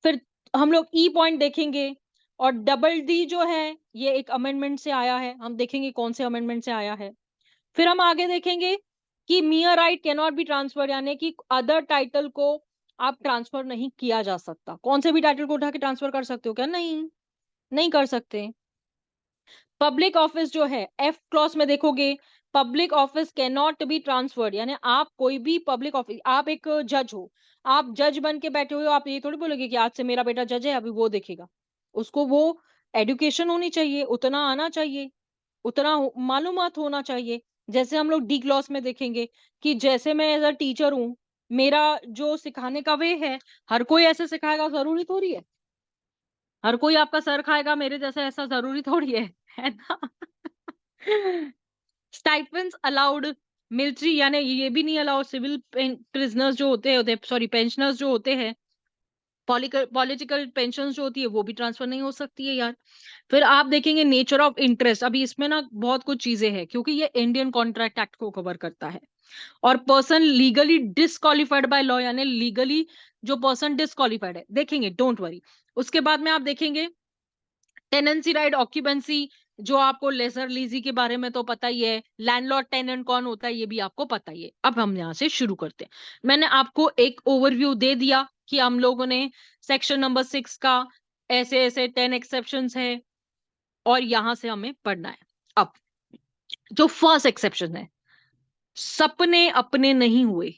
फिर हम लोग ई पॉइंट देखेंगे, और डबल डी जो है ये एक अमेंडमेंट से आया है, हम देखेंगे कौन से अमेंडमेंट से आया है। फिर हम आगे देखेंगे कि मियर right can not be transfer, यानी कि अदर टाइटल को आप ट्रांसफर नहीं किया जा सकता। कौन से भी टाइटल को उठा के ट्रांसफर कर सकते हो क्या? नहीं, नहीं कर सकते। पब्लिक ऑफिस जो है एफ क्लॉज में देखोगे, public office can not be transferred, यानी आप कोई भी पब्लिक ऑफिस, आप एक जज हो, आप जज बन के बैठे हुए हो, आप ये थोड़ी बोलोगे कि आज से मेरा बेटा जज है, अभी वो देखेगा। उसको वो एडुकेशन होनी चाहिए, उतना आना चाहिए, उतना मालूमात होना चाहिए। जैसे हम लोग डी क्लॉस में देखेंगे कि जैसे मैं एज अ टीचर हूँ, मेरा जो सिखाने का वे है, हर कोई ऐसे सिखाएगा जरूरी थोड़ी है। हर कोई आपका सर खाएगा मेरे जैसा, ऐसा जरूरी थोड़ी है ना। स्टाइपेंड्स अलाउड, मिलिट्री यानी ये भी नहीं अलाउड, सिविल प्रिजनर्स जो होते हैं, सॉरी पेंशनर्स जो होते हैं, पॉलिटिकल पेंशन जो होती है वो भी ट्रांसफर नहीं हो सकती है यार। फिर आप देखेंगे नेचर ऑफ इंटरेस्ट, अभी इसमें ना बहुत कुछ चीजें हैं क्योंकि ये इंडियन कॉन्ट्रैक्ट एक्ट को कवर करता है। और person legally disqualified by law, यानी लीगली जो पर्सन डिसक्वालिफाइड है, देखेंगे, डोंट वरी। उसके बाद में आप देखेंगे टेनेंसी राइट, ऑक्यूपेंसी, जो आपको लेजर लीजी के बारे में तो पता ही है, लैंडलॉर्ड टेनेंट कौन होता है ये भी आपको पता ही है। अब हम यहाँ से शुरू करते हैं। मैंने आपको एक ओवरव्यू दे दिया कि हम लोगों ने सेक्शन नंबर 6 का ऐसे ऐसे 10 एक्सेप्शंस है और यहां से हमें पढ़ना है। अब जो फर्स्ट एक्सेप्शन है, सपने अपने नहीं हुए,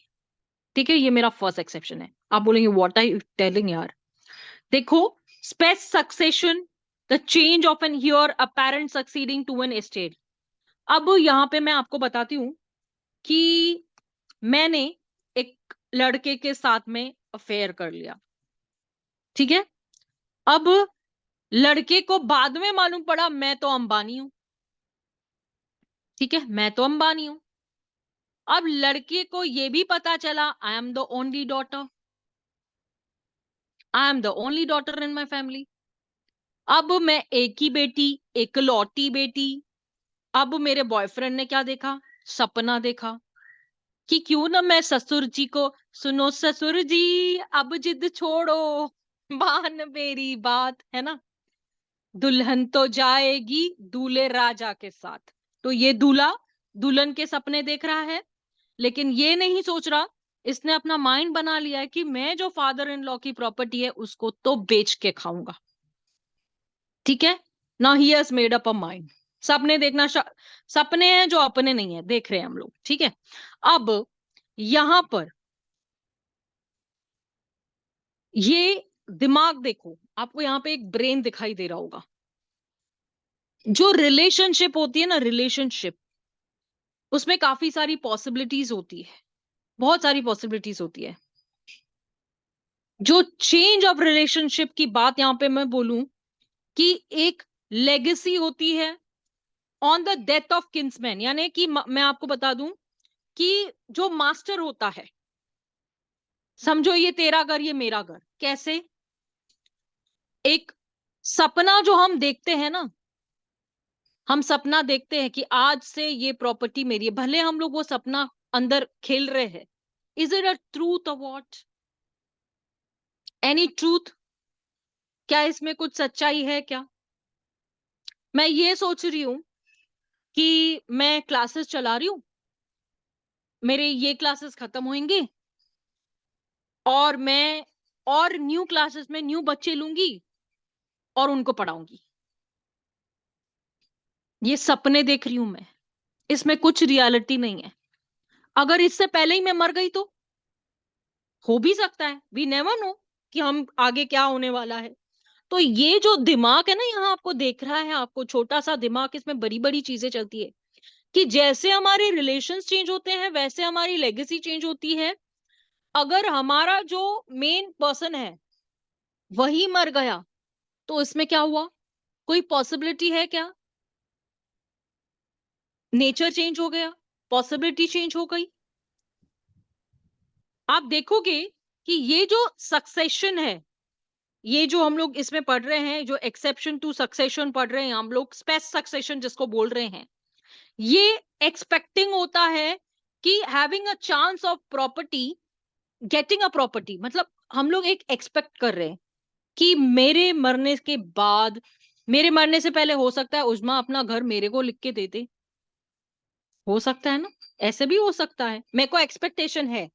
ठीक है, ये मेरा फर्स्ट एक्सेप्शन है। आप बोलेंगे व्हाट आर यू टेलिंग यार। देखो, space succession, the change of an heir apparent succeeding to an estate. अब यहां पे मैं आपको बताती हूं कि मैंने एक लड़के के साथ में अफेयर कर लिया, ठीक है। अब लड़के को बाद में मालूम पड़ा मैं तो अंबानी हूं, ठीक है, मैं तो अंबानी हूं। अब लड़के को यह भी पता चला I am the only daughter, I am the only daughter in my family. अब मैं एक ही बेटी, एकलौती बेटी। अब मेरे बॉयफ्रेंड ने क्या देखा, सपना देखा कि क्यों ना मैं ससुर जी को, सुनो ससुर जी अब जिद छोड़ो, मान मेरी बात, है ना, दुल्हन तो जाएगी दूल्हे राजा के साथ। तो ये दूल्हा दुल्हन के सपने देख रहा है, लेकिन ये नहीं सोच रहा, इसने अपना माइंड बना लिया है कि मैं जो फादर इन लॉ की प्रॉपर्टी है उसको तो बेच के खाऊंगा, ठीक है। Now he has made up a mind. सपने देखना सपने हैं जो अपने नहीं है, देख रहे हैं हम लोग, ठीक है। अब यहां पर ये दिमाग देखो, आपको यहां पे एक ब्रेन दिखाई दे रहा होगा। जो रिलेशनशिप होती है ना, रिलेशनशिप, उसमें काफी सारी पॉसिबिलिटीज होती है, बहुत सारी पॉसिबिलिटीज होती है। जो चेंज ऑफ रिलेशनशिप की बात यहां पे मैं बोलूं कि एक लेगेसी होती है on the death of kinsman, यानी कि मैं आपको बता दूं कि जो मास्टर होता है, समझो ये तेरा घर ये मेरा घर, कैसे, एक सपना जो हम देखते हैं ना, हम सपना देखते हैं कि आज से ये प्रॉपर्टी मेरी है, भले हम लोग वो सपना अंदर खेल रहे हैं, इज इट अ ट्रूथ और व्हाट, एनी ट्रूथ, क्या इसमें कुछ सच्चाई है क्या? मैं ये सोच रही हूं कि मैं क्लासेस चला रही हूं, मेरे ये क्लासेस खत्म होंगे और मैं और न्यू क्लासेस में न्यू बच्चे लूंगी और उनको पढ़ाऊंगी। ये सपने देख रही हूं मैं, इसमें कुछ रियलिटी नहीं है। अगर इससे पहले ही मैं मर गई तो हो भी सकता है, वी नेवर नो कि हम आगे क्या होने वाला है। तो ये जो दिमाग है ना, यहाँ आपको देख रहा है, आपको छोटा सा दिमाग, इसमें बड़ी बड़ी चीजें चलती है कि जैसे हमारे रिलेशंस चेंज होते हैं वैसे हमारी लेगेसी चेंज होती है। अगर हमारा जो मेन पर्सन है वही मर गया तो इसमें क्या हुआ? कोई पॉसिबिलिटी है क्या? नेचर चेंज हो गया, पॉसिबिलिटी चेंज हो गई। आप देखोगे कि ये जो सक्सेशन है, ये जो हम लोग इसमें पढ़ रहे हैं, जो एक्सेप्शन टू सक्सेशन पढ़ रहे हैं हम लोग, स्पेस सक्सेशन जिसको बोल रहे हैं, ये एक्सपेक्टिंग होता है कि having a chance of property, getting a property, मतलब हम लोग एक एक्सपेक्ट कर रहे हैं कि मेरे मरने के बाद, मेरे मरने से पहले हो सकता है उज्मा अपना घर मेरे को लिख के दे दे। हो सकता है ना, ऐसे भी हो सकता है। मेरे को एक्सपेक्टेशन है,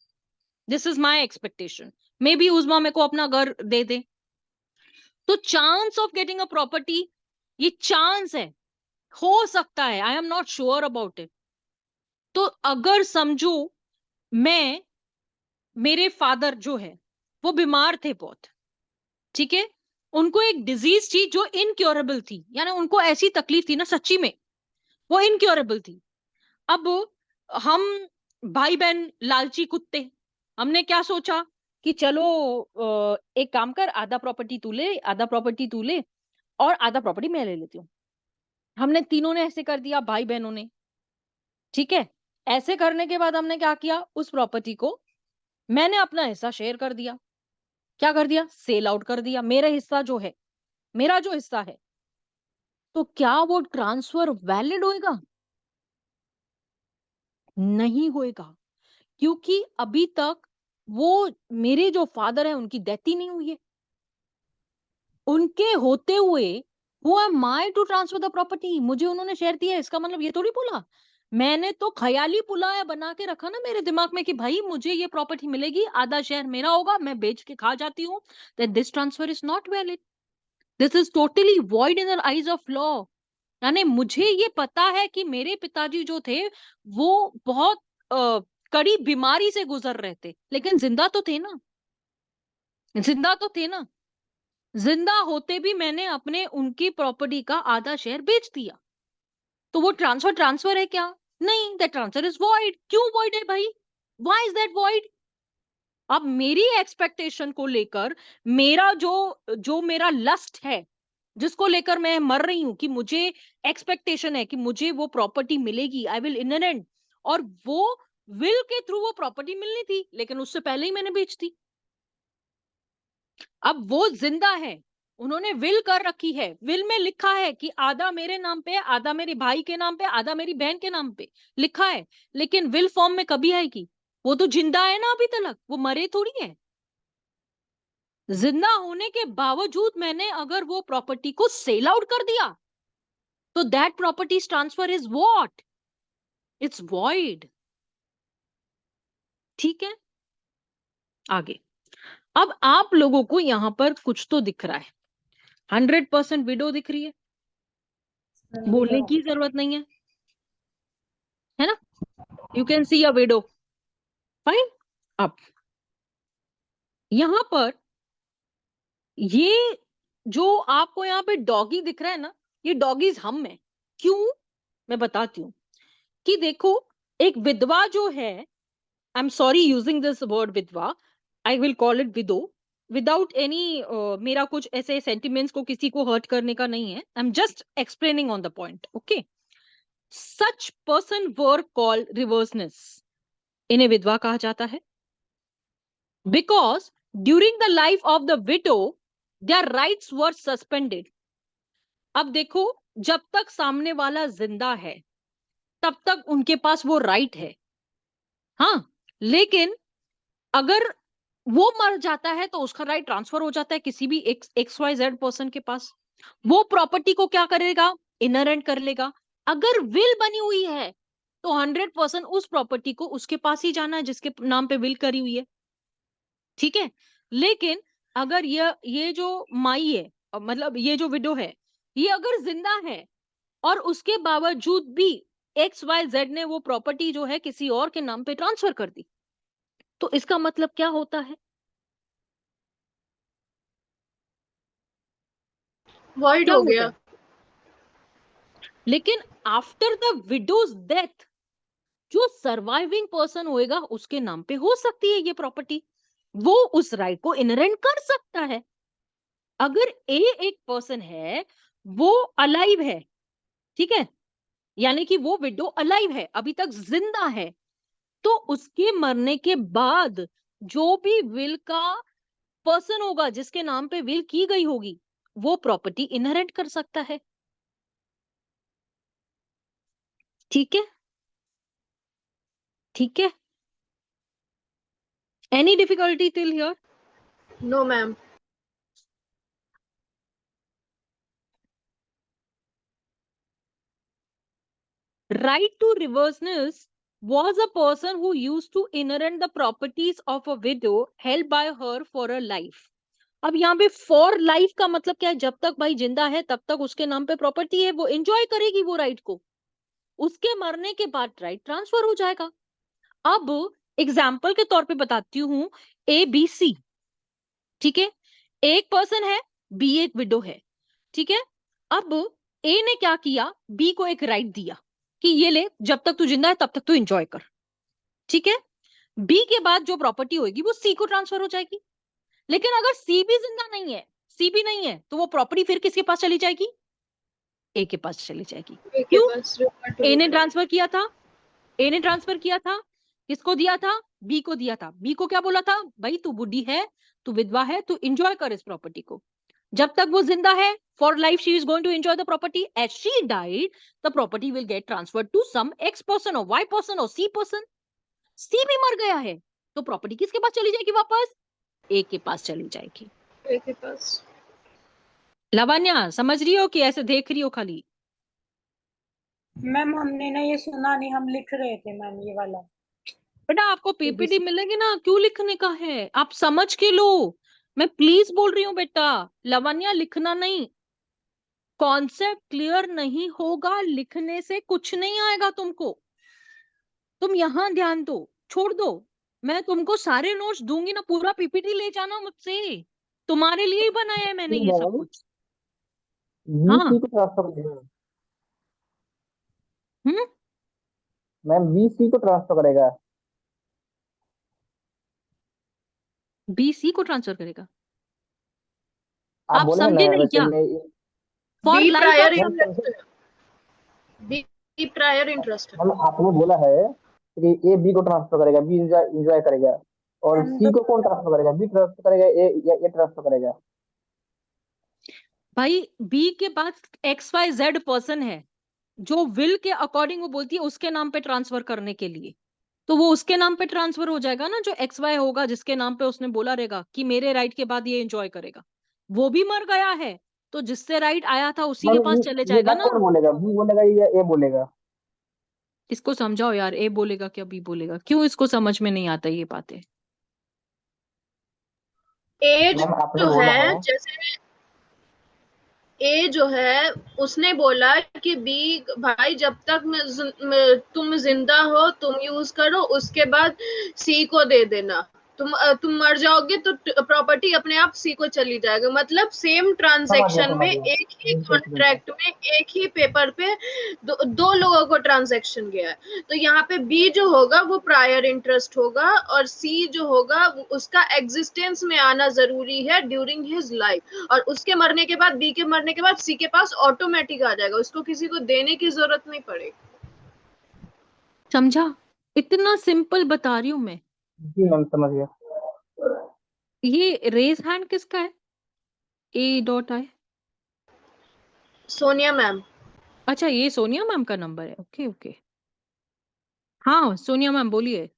this is my expectation, may be Uzma मेरे को अपना घर दे दे। तो chance of getting a property, ये चांस है, हो सकता है, I am not sure about it. तो अगर समझो मैं, मेरे फादर जो है वो बीमार थे बहुत, ठीक है, उनको एक डिजीज थी जो इनक्योरेबल थी, यानी उनको ऐसी तकलीफ थी ना सच्ची में, वो इनक्योरेबल थी। अब हम भाई बहन लालची कुत्ते, हमने क्या सोचा कि चलो एक काम कर, आधा प्रॉपर्टी तू ले, आधा प्रॉपर्टी तू ले और आधा प्रॉपर्टी मैं ले लेती हूँ। हमने तीनों ने ऐसे कर दिया, भाई बहनों ने, ठीक है। ऐसे करने के बाद हमने क्या किया, उस प्रॉपर्टी को मैंने अपना हिस्सा शेयर कर दिया। क्या कर दिया? सेल आउट कर दिया, मेरा हिस्सा जो है, मेरा जो हिस्सा है। तो क्या वो ट्रांसफर वैलिड होएगा? नहीं होएगा, क्योंकि अभी तक वो, मेरे जो फादर है उनकी डेथ ही नहीं हुई है। उनके होते हुए who am I to transfer the property? मुझे उन्होंने शेयर दिया, इसका मतलब ये थोड़ी बोला, मैंने तो ख्याली पुलाव बना के रखा ना मेरे दिमाग में कि भाई मुझे ये प्रॉपर्टी मिलेगी, आधा शेयर मेरा होगा, मैं बेच के खा जाती हूँ। That this transfer is not valid, this is totally void in the eyes of law. यानी मुझे ये पता है कि मेरे पिताजी जो थे वो बहुत कड़ी बीमारी से गुजर रहे थे, लेकिन जिंदा तो थे ना, जिंदा तो थे ना। जिंदा होते भी मैंने अपने, उनकी प्रॉपर्टी का आधा शेयर बेच दिया। तो वो ट्रांसफर ट्रांसफर है क्या? नहीं, दैट ट्रांसफर इज वॉइड। क्यों वॉइड है भाई? Why is that void? अब मेरी एक्सपेक्टेशन को लेकर, मेरा जो, जो मेरा लस्ट है, जिसको लेकर मैं मर रही हूं कि मुझे एक्सपेक्टेशन है कि मुझे वो प्रॉपर्टी मिलेगी, आई विल इनहेरिट, और वो विल के थ्रू वो प्रॉपर्टी मिलनी थी, लेकिन उससे पहले ही मैंने बेच दी। अब वो जिंदा है, उन्होंने विल कर रखी है, विल में लिखा है कि आधा मेरे नाम पे, आधा मेरे भाई के नाम पे, आधा मेरी बहन के नाम पे लिखा है, लेकिन विल फॉर्म में कभी आएगी? वो तो जिंदा है ना अभी तक, वो मरे थोड़ी है। जिंदा होने के बावजूद मैंने अगर वो प्रॉपर्टी को सेल आउट कर दिया, तो that properties transfer is what? It's void. ठीक है, आगे। अब आप लोगों को यहां पर कुछ तो दिख रहा है, 100% विडो दिख रही है, बोलने की जरूरत नहीं है ना? You can see a window, fine. अब यहां पर ये जो आपको यहाँ पे डॉगी दिख रहा है ना, ये डॉगीज हम हैं। क्यों? मैं बताती हूँ कि देखो, एक विधवा जो है, I am sorry using this word विधवा, I will call it widow, without any, मेरा कुछ ऐसे सेंटिमेंट्स को किसी को हर्ट करने का नहीं है, I am just explaining on the point, okay. Such person were called reversioners, इन्हें विधवा कहा जाता है, because during the life of the widow their rights were suspended. अब देखो, जब तक सामने वाला जिंदा है तब तक उनके पास वो राइट है, हाँ, लेकिन अगर वो मर जाता है तो उसका राइट ट्रांसफर हो जाता है किसी भी XYZ पर्सन के पास। वो प्रॉपर्टी को क्या करेगा? इनहेरिट कर लेगा। अगर विल बनी हुई है तो 100% उस प्रॉपर्टी को उसके पास ही जाना है जिसके नाम पे विल करी हुई है, ठीक है। लेकिन अगर ये जो माई है, मतलब ये जो विडो है, ये अगर जिंदा है और उसके बावजूद भी XYZ ने वो प्रॉपर्टी जो है किसी और के नाम पे ट्रांसफर कर दी, तो इसका मतलब क्या होता है? वॉइड क्या हो होता गया। है? लेकिन आफ्टर द विडोज डेथ जो सर्वाइविंग पर्सन होएगा उसके नाम पे हो सकती है ये प्रॉपर्टी, वो उस राइट को इनहेरेंट कर सकता है। अगर एक पर्सन है, वो अलाइव है, ठीक है, यानी कि वो विडो अलाइव है, अभी तक जिंदा है, तो उसके मरने के बाद जो भी विल का पर्सन होगा जिसके नाम पे विल की गई होगी, वो प्रॉपर्टी इनहेरिट कर सकता है। ठीक है, ठीक है। Any difficulty till here? No ma'am. Right to reverseness was a person who used to inherit the properties of a widow held by her for a life. अब यहाँ पे फॉर लाइफ का मतलब क्या है? जब तक भाई जिंदा है तब तक उसके नाम पे प्रॉपर्टी है, वो एंजॉय करेगी वो राइट को। उसके मरने के बाद राइट ट्रांसफर हो जाएगा। अब एग्जाम्पल के तौर पे बताती हूँ, ए बी सी, ठीक है, एक पर्सन है, बी एक विडो है, ठीक है। अब ए ने क्या किया, बी को एक राइट दिया कि ये ले, जब तक तू जिंदा है तब तक तू एंजॉय कर, ठीक है। बी के बाद जो प्रॉपर्टी होगी वो सी को ट्रांसफर हो जाएगी। लेकिन अगर सी भी जिंदा नहीं है, सी भी नहीं है, तो वो प्रॉपर्टी फिर किसके पास चली जाएगी? ए के पास चली जाएगी। ए के क्यों? पास revert हो ए ने गया। ट्रांसफर किया था, ए ने ट्रांसफर किया था, किसको दिया था? बी को दिया था। बी को क्या बोला था? भाई तू बुढ़ी है, तू विधवा है, तू एंजॉय कर इस प्रॉपर्टी को। जब तक वो जिंदा है, for life she is going to enjoy the property. As she died, the property will get transferred to some X person और वाई पर्सन और सी पर्सन। सी भी मर गया है, तो प्रॉपर्टी किसके पास चली जाएगी वापस? ए के पास चली जाएगी। ए के पास। लावण्या समझ रही हो कि ऐसे देख रही हो खाली? मैम हमने ना ये सुना नहीं, हम लिख रहे थे मैम ये वाला। बेटा आपको पीपीटी ABC मिलेगी ना, क्यों लिखने का है? आप समझ के लो, मैं प्लीज बोल रही हूँ बेटा। लावण्या लिखना नहीं, कॉन्सेप्ट क्लियर नहीं होगा लिखने से कुछ नहीं आएगा तुमको। तुम यहां ध्यान दो, छोड़ दो। मैं तुमको सारे नोट्स दूंगी ना, पूरा पीपीटी ले जाना मुझसे, तुम्हारे लिए ही बनाया है मैंने ये सब मैम कुछ। बीसी हाँ। को ट्रांसफर करेगा। हम्म। मैम बीसी को ट्रांसफर करेगा। बी सी को ट्रांसफर करेगा? आप आप बोले हैं समझे ना, नहीं वैसे क्या? मैं फॉर बी लाइफ प्रायर आप मैम इंटरेस्ट है। बी प्रायर इंटरेस्ट है। मैम आपने बोला है कि ए बी को ट्रांसफर करेगा, बी एंजॉय करेगा, और मैम सी को कौन ट्रांसफर करेगा? बी ट्रांसफर करेगा, ए ट्रांसफर करेगा। भाई बी के पास एक्स वाई जेड पर्सन है, जो विल के अकॉर्डिंग वो बोलती है उसके नाम पे ट्रांसफर करने के लिए, तो वो उसके नाम पे ट्रांसफर हो जाएगा ना। जो एक्स वाई होगा जिसके नाम पे उसने बोला रहेगा कि मेरे राइट के बाद ये एंजॉय करेगा, वो भी मर गया है, तो जिससे राइट आया था उसी के मैम पास चले ये जाएगा बात ना। कौन बोलेगा? बी बोलेगा या ए बोलेगा? इसको समझाओ यार, ए बोलेगा क्या बी बोलेगा? क्यों इसको समझ में नहीं आता ये बातें? ए मैम आपने जो बोला है, है जैसे ए जो है उसने बोला कि बी भाई जब तक तुम जिंदा हो तुम यूज करो, उसके बाद सी को दे देना। तुम मर जाओगे तो प्रॉपर्टी अपने आप सी को चली जाएगा। मतलब सेम ट्रांजैक्शन में, समझ गया एक ही इंटरेस्टिंग है। कॉन्ट्रैक्ट में, एक ही पेपर पे दो लोगों को ट्रांजैक्शन गया है। तो यहाँ पे बी जो होगा वो प्रायर इंटरेस्ट होगा, और सी जो होगा उसका एग्जिस्टेंस में आना जरूरी है ड्यूरिंग हिज लाइफ, और उसके मरने के बाद, बी के मरने के बाद सी के पास ऑटोमेटिक आ जाएगा, उसको किसी को देने की जरूरत नहीं पड़ेगी। समझा? इतना सिंपल बता रही हूं मैं। जी मैम समझ गया। ये रेज हैंड किसका है? ए डॉट आई। सोनिया मैम। अच्छा ये सोनिया मैम का नंबर है, ओके ओके। हाँ सोनिया मैम बोलिए।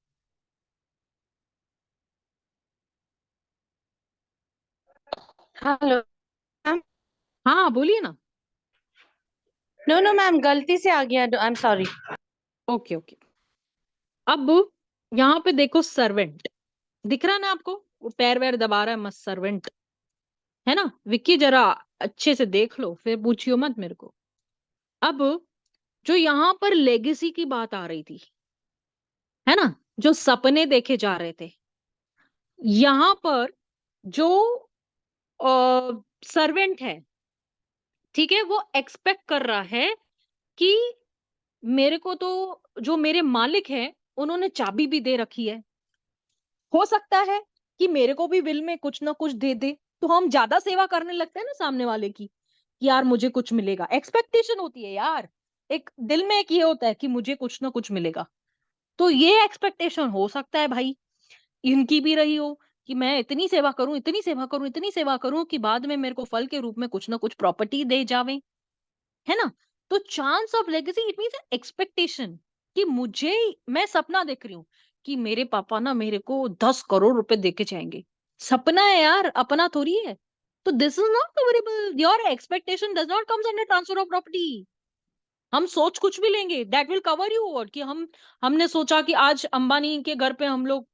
Hello ma'am. हाँ बोलिए ना। नो नो मैम, गलती से आ गया, आई एम सॉरी। Okay okay. अब यहाँ पे देखो, सर्वेंट दिख रहा है ना आपको? वो पैर वैर दबा रहा है, मस्त सर्वेंट है ना। विक्की जरा अच्छे से देख लो, फिर पूछियो मत मेरे को। अब जो यहाँ पर लेगेसी की बात आ रही थी, है ना, जो सपने देखे जा रहे थे, यहाँ पर जो सर्वेंट है, ठीक है, वो एक्सपेक्ट कर रहा है कि मेरे को तो जो मेरे मालिक है उन्होंने चाबी भी दे रखी है, हो सकता है कि मेरे को भी विल में कुछ ना कुछ दे दे, तो हम ज्यादा सेवा करने लगते हैं ना सामने वाले की, कि यार मुझे कुछ मिलेगा, एक्सपेक्टेशन होती है यार, एक दिल में एक ये होता है कि मुझे कुछ ना कुछ मिलेगा। तो ये एक्सपेक्टेशन हो सकता है भाई इनकी भी रही हो कि मैं इतनी सेवा करूं, इतनी सेवा करूं, इतनी सेवा करूं कि बाद में मेरे को फल के रूप में कुछ ना कुछ प्रॉपर्टी दे जावे, है ना। तो chance of legacy it means expectation कि मुझे, मैं सपना देख रही हूँ कि मेरे पापा ना मेरे को 10 करोड़ रुपए देके जाएंगे, सपना है यार, अपना थोड़ी है। तो this is not coverable, your expectation does not comes under transfer of property. हम सोच कुछ भी लेंगे दैट विल कवर यू, और कि हमने सोचा कि आज अंबानी के घर पे हम लोग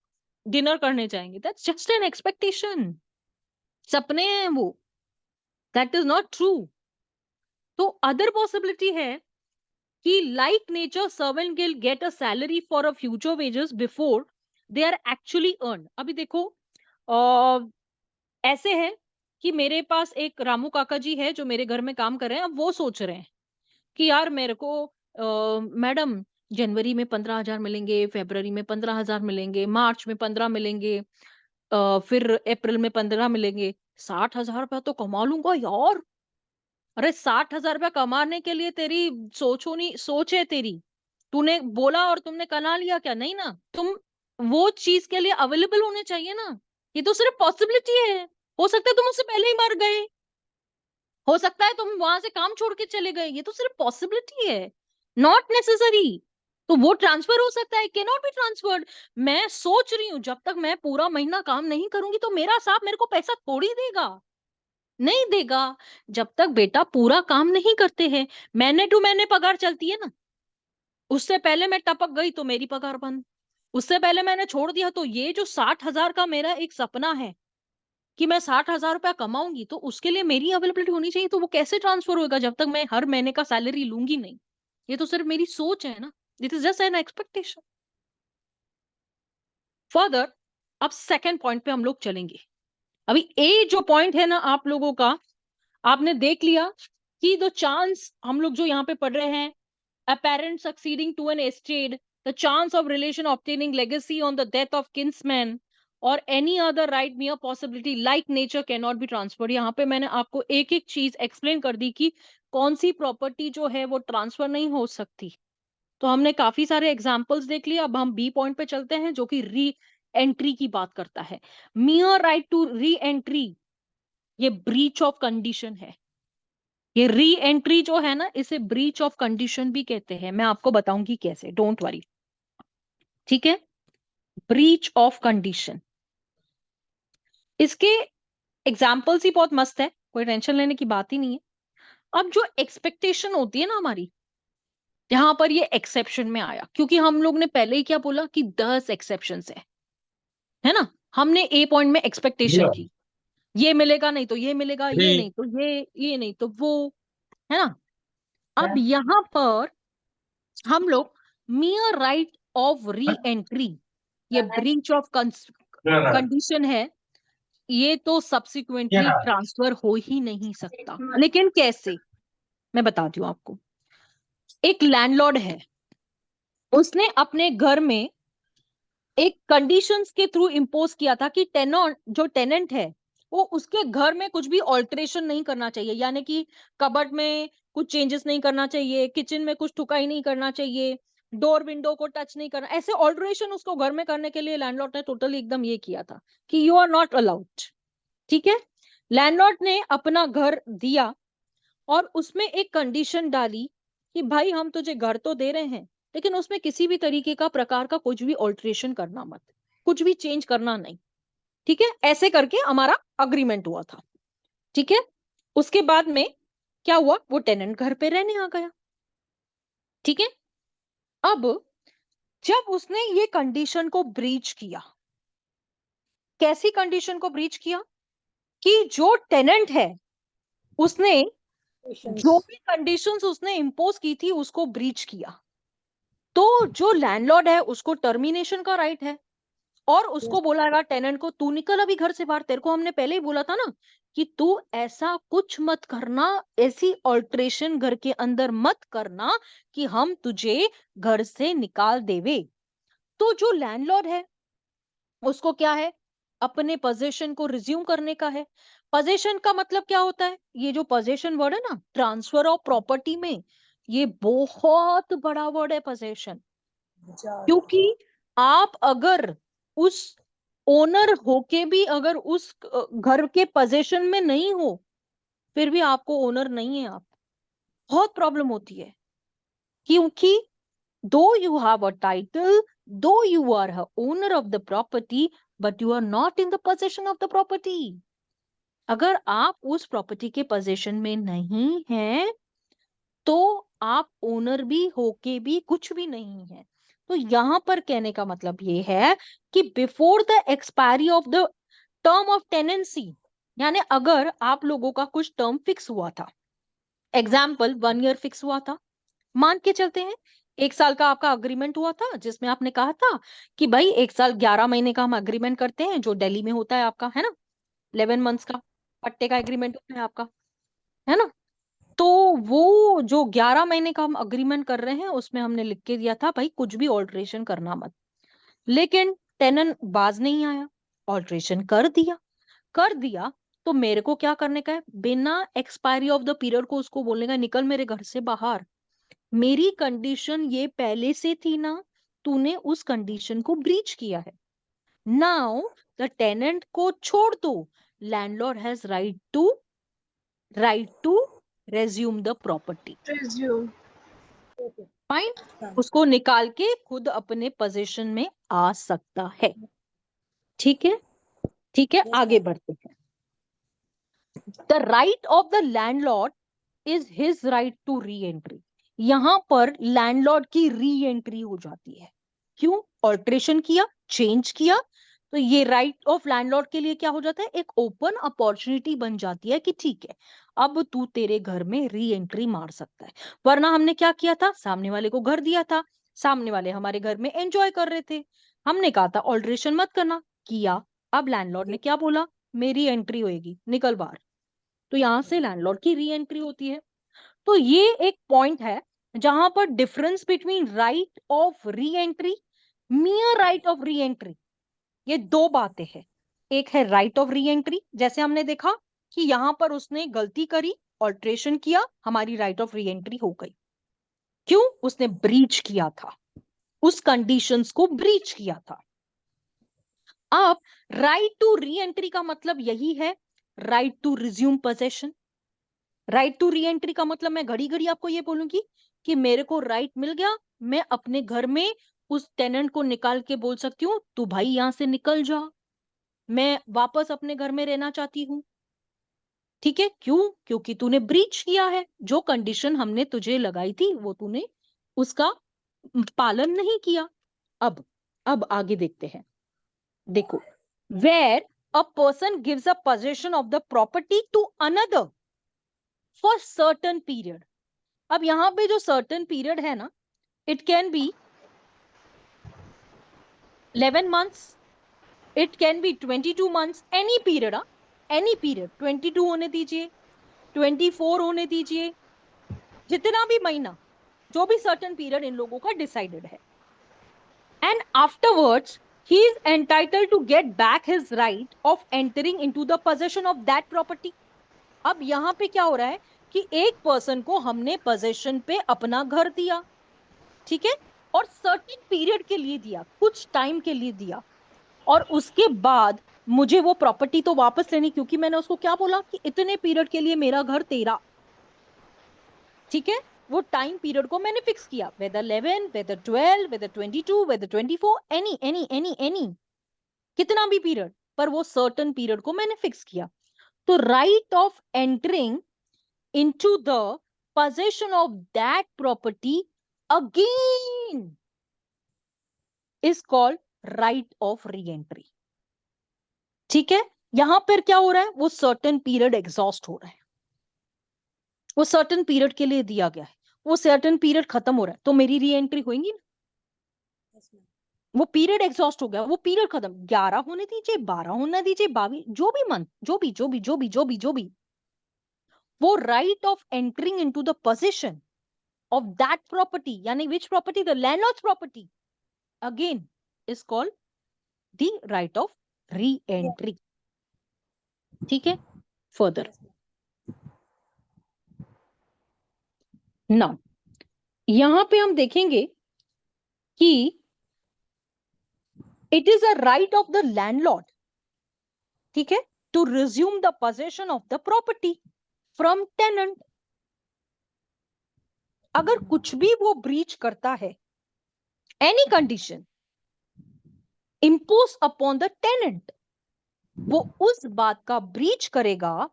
डिनर करने जाएंगे, दैट्स जस्ट एन एक्सपेक्टेशन, सपने हैं वो, दैट इज नॉट ट्रू। तो अदर पॉसिबिलिटी है कि like nature servant will get a salary for a future wages before they are actually earn. अभी देखो ऐसे है कि मेरे पास एक रामू काका जी है जो मेरे घर में काम कर रहे हैं, अब वो सोच रहे हैं कि यार मेरे को मैडम जनवरी में 15,000 मिलेंगे, फरवरी में 15,000 मिलेंगे, मार्च में 15 मिलेंगे, फिर अप्रैल में 15 मिलेंगे, 60,000 रुपया तो कमा लूंगा यार। अरे 60,000 रुपया कमाने के लिए तेरी सोच है तेरी, तूने बोला और तुमने कमा लिया क्या? नहीं ना, तुम वो चीज के लिए अवेलेबल होने चाहिए ना। ये तो सिर्फ पॉसिबिलिटी है, हो सकता है तुम उससे पहले ही मर गए, हो सकता है तुम वहां से काम छोड़ के चले गए, ये तो सिर्फ पॉसिबिलिटी है, नॉट नेसेसरी। तो वो ट्रांसफर हो सकता है, कैन नॉट बी ट्रांसफर्ड। मैं सोच रही हूँ जब तक मैं पूरा महीना काम नहीं करूंगी तो मेरा साहब मेरे को पैसा थोड़ी देगा, नहीं देगा। जब तक बेटा पूरा काम नहीं करते हैं, महीने टू महीने पगार चलती है ना, उससे पहले मैं टपक गई तो मेरी पगार बंद, उससे पहले मैंने छोड़ दिया, तो ये जो 60,000 का मेरा एक सपना है कि मैं 60,000 रुपया कमाऊंगी, तो उसके लिए मेरी अवेलेबिलिटी होनी चाहिए। तो वो कैसे ट्रांसफर होगा जब तक मैं हर महीने का सैलरी लूंगी नहीं? ये तो सिर्फ मेरी सोच है ना, it is just an expectation. Further अब सेकेंड पॉइंट पे हम लोग चलेंगे। अभी ए जो पॉइंट है ना आप लोगों का, आपने देख लिया कि द चांस हम लोग जो यहाँ पे पढ़ रहे हैं, a parent succeeding to an estate, the chance of relation obtaining legacy on the death of kinsman or any other right mere possibility like nature cannot be transferred। यहाँ पे मैंने आपको एक एक चीज एक्सप्लेन कर दी कि कौन सी प्रॉपर्टी जो है वो ट्रांसफर नहीं हो सकती। तो हमने काफी सारे एग्जाम्पल्स देख लिए, अब हम बी पॉइंट पे चलते हैं जो कि री एंट्री की बात करता है। Mere right to re entry ये ब्रीच ऑफ कंडीशन है। ये री एंट्री जो है ना इसे ब्रीच ऑफ कंडीशन भी कहते हैं, मैं आपको बताऊंगी कैसे, डोंट वरी, ठीक है। ब्रीच ऑफ कंडीशन, इसके एग्जाम्पल्स ही बहुत मस्त है, कोई टेंशन लेने की बात ही नहीं है। अब जो एक्सपेक्टेशन होती है ना हमारी, यहां पर ये एक्सेप्शन में आया क्योंकि हम लोग ने पहले ही क्या बोला कि 10 एक्सेप्शंस है ना। हमने ए पॉइंट में एक्सपेक्टेशन की, ये मिलेगा नहीं तो ये मिलेगा, ये नहीं तो ये नहीं तो वो, है ना। अब यहां पर हम लोग मियर राइट ऑफ री एंट्री, ये ब्रीच ऑफ कंडीशन है, ये तो सब्सिक्वेंटली ट्रांसफर हो ही नहीं सकता। लेकिन कैसे, मैं बताती हूँ आपको। एक लैंडलॉर्ड है, उसने अपने घर में एक कंडीशंस के थ्रू इंपोज किया था कि टेनेंट है वो उसके घर में कुछ भी ऑल्टरेशन नहीं करना चाहिए, यानी कि कबर्ड में कुछ चेंजेस नहीं करना चाहिए, किचन में कुछ ठुकाई नहीं करना चाहिए, डोर विंडो को टच नहीं करना, ऐसे ऑल्टरेशन उसको घर में करने के लिए लैंडलॉर्ड ने टोटली एकदम ये किया था कि यू आर नॉट अलाउड। ठीक है, लैंडलॉर्ड ने अपना घर दिया और उसमें एक कंडीशन डाली कि भाई हम तुझे घर तो दे रहे हैं लेकिन उसमें किसी भी तरीके का प्रकार का कुछ भी ऑल्टरेशन करना मत, कुछ भी चेंज करना नहीं। ठीक है, ऐसे करके हमारा अग्रीमेंट हुआ था। ठीक है, उसके बाद में क्या हुआ, वो टेनेंट घर पे रहने आ गया। ठीक है, अब जब उसने ये कंडीशन को ब्रीच किया, कैसी कंडीशन को ब्रीच किया कि जो टेनेंट है उसने जो भी कंडीशंस उसने इंपोज की थी उसको ब्रीच किया, तो जो लैंडलॉर्ड है उसको टर्मिनेशन का राइट है और उसको बोला टेनेंट को, तू निकल अभी घर से बाहर, तेरे को हमने पहले ही बोला था ना कि तू ऐसा कुछ मत करना, ऐसी ऑल्ट्रेशन घर के अंदर मत करना कि हम तुझे घर से निकाल देवे। तो जो लैंडलॉर्ड है उसको क्या है, अपने पोजीशन को रिज्यूम करने का है। पोजीशन का मतलब क्या होता है, ये जो पोजीशन वर्ड है ना, ट्रांसफर ऑफ प्रॉपर्टी में, ये बहुत बड़ा वर्ड है पोजीशन। क्योंकि आप अगर उस ओनर होके भी अगर उस घर के पोजीशन में नहीं हो, फिर भी आपको ओनर नहीं है आप, बहुत प्रॉब्लम होती है। क्योंकि though you have a title, though you are a owner of the property, but you are not in the position of the property. अगर आप उस प्रॉपर्टी के पोजीशन में नहीं हैं, तो आप ओनर भी होके भी कुछ भी नहीं है। तो यहां पर कहने का मतलब ये है कि before the expiry of the term of tenancy, यानी अगर आप लोगों का कुछ टर्म फिक्स हुआ था, एग्जाम्पल 1 ईयर फिक्स हुआ था, मान के चलते हैं 1 साल का आपका अग्रीमेंट हुआ था, जिसमें आपने कहा था कि भाई 1 साल 11 महीने का हम अग्रीमेंट करते हैं, जो दिल्ली में होता है आपका, है ना, 11 मंथ्स का पट्टे का एग्रीमेंट होता है आपका, है ना। तो वो जो 11 महीने का हम अग्रीमेंट कर रहे हैं, उसमें हमने लिख के दिया था भाई कुछ भी ऑल्ट्रेशन करना मत। लेकिन टेनन बाज नहीं आया, ऑल्ट्रेशन कर दिया, तो मेरे को क्या करने का है, बिना एक्सपायरी ऑफ द पीरियड को उसको बोलने का निकल मेरे घर से बाहर। मेरी कंडीशन ये पहले से थी ना, तूने उस कंडीशन को ब्रीच किया है। नाउ द टेनेंट को छोड़ दो, landlord has right to resume the property. Resume. Fine, उसको निकाल के खुद अपने पोजीशन में आ सकता है। ठीक है, ठीक है, आगे बढ़ते हैं। The right of the landlord is his right to re entry. यहां पर लैंडलॉर्ड की री एंट्री हो जाती है। क्यों, ऑल्ट्रेशन किया, चेंज किया, तो ये राइट ऑफ लैंडलॉर्ड के लिए क्या हो जाता है, एक ओपन अपॉर्चुनिटी बन जाती है कि ठीक है, अब तू तेरे घर में री एंट्री मार सकता है। वरना हमने क्या किया था, सामने वाले को घर दिया था, सामने वाले हमारे घर में एंजॉय कर रहे थे, हमने कहा था ऑल्ट्रेशन मत करना, किया, अब लैंडलॉर्ड ने क्या बोला, मेरी एंट्री होएगी, निकल बाहर, तो यहां से लैंडलॉर्ड की री एंट्री होती है। तो ये एक पॉइंट है जहां पर difference between right of re entry, मियर right of re entry, ये दो बातें हैं। एक है राइट ऑफ री एंट्री, जैसे हमने देखा कि यहां पर उसने गलती करी, ऑल्ट्रेशन किया, हमारी राइट ऑफ री एंट्री हो गई। क्यों, उसने ब्रीच किया था, उस कंडीशंस को ब्रीच किया था। अब राइट टू री एंट्री का मतलब यही है, right to resume possession. Right to re entry का मतलब मैं घड़ी घड़ी आपको ये बोलूंगी कि मेरे को राइट मिल गया, मैं अपने घर में उस टेनेंट को निकाल के बोल सकती हूँ, तू भाई यहां से निकल जा, मैं वापस अपने घर में रहना चाहती हूँ। ठीक है, क्यों, क्योंकि तूने ब्रीच किया है, जो कंडीशन हमने तुझे लगाई थी वो तूने उसका पालन नहीं किया। अब आगे देखते हैं, देखो, where a person gives a possession of the property to another for certain period. अब यहां पे जो सर्टन पीरियड है ना, it can be 11 months, it can be 22 months, any period, any period, 22 होने दीजिए, 24 होने दीजिए, जितना भी महीना, जो भी सर्टन पीरियड इन लोगों का डिसाइडेड है। And afterwards he is entitled to get back his right of entering into the possession of that property. अब यहां पे क्या हो रहा है कि एक पर्सन को हमने पोजेशन पे अपना घर दिया, ठीक है, और सर्टेन पीरियड के लिए दिया, कुछ टाइम के लिए दिया, और उसके बाद मुझे वो प्रॉपर्टी तो वापस लेनी, क्योंकि मैंने उसको क्या बोला कि इतने पीरियड के लिए मेरा घर तेरा, ठीक है, वो टाइम पीरियड को मैंने फिक्स किया, whether 11, whether 12, whether 22, whether 24, any कितना भी पीरियड, पर वो सर्टेन पीरियड को मैंने फिक्स किया। तो right of entering into the possession of that property again is called right of re entry. ठीक है, यहां पर क्या हो रहा है, वो सर्टेन पीरियड एग्जॉस्ट हो रहा है, वो सर्टेन पीरियड के लिए दिया गया है, वो सर्टेन पीरियड खत्म हो रहा है, तो मेरी री एंट्री होगी ना। वो पीरियड एग्जॉस्ट हो गया, वो पीरियड खत्म, 11 होने दीजिए, 12 होने दीजिए, 22, जो भी मंथ, जो भी, वो right of entering into the position of that property, यानी which property, the landlord's property, again is called the right of re entry. ठीक है, फर्दर नाउ यहां पे हम देखेंगे कि it is a right of the landlord, ठीक है, to resume the possession of the property from tenant. अगर कुछ भी वो ब्रीच करता है, any condition impose upon the tenant, वो उस बात का ब्रीच करेगा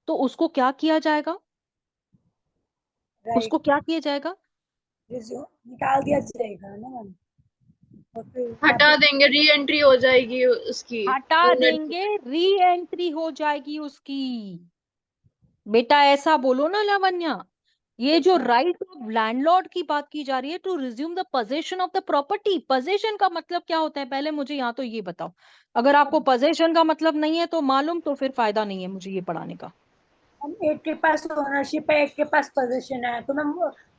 तो उसको क्या किया जाएगा, राइट, उसको क्या किया जाएगा, निकाल दिया जाएगा ना मैम, और फिर हटा वापस देंगे, री एंट्री हो जाएगी उसकी हटा ओनर की। देंगे, री एंट्री हो जाएगी उसकी। बेटा ऐसा बोलो ना लावण्या, ये जो राइट ऑफ लैंडलॉर्ड की बात की जा रही है, to resume the possession of the property, possession का मतलब क्या होता है, पहले मुझे यहाँ तो ये बताओ। अगर आपको पोजेशन का मतलब नहीं है तो मालूम, तो फिर फायदा नहीं है मुझे ये पढ़ाने का। हम एक के पास ओनरशिप है, एक के पास पोजीशन है, तो मैम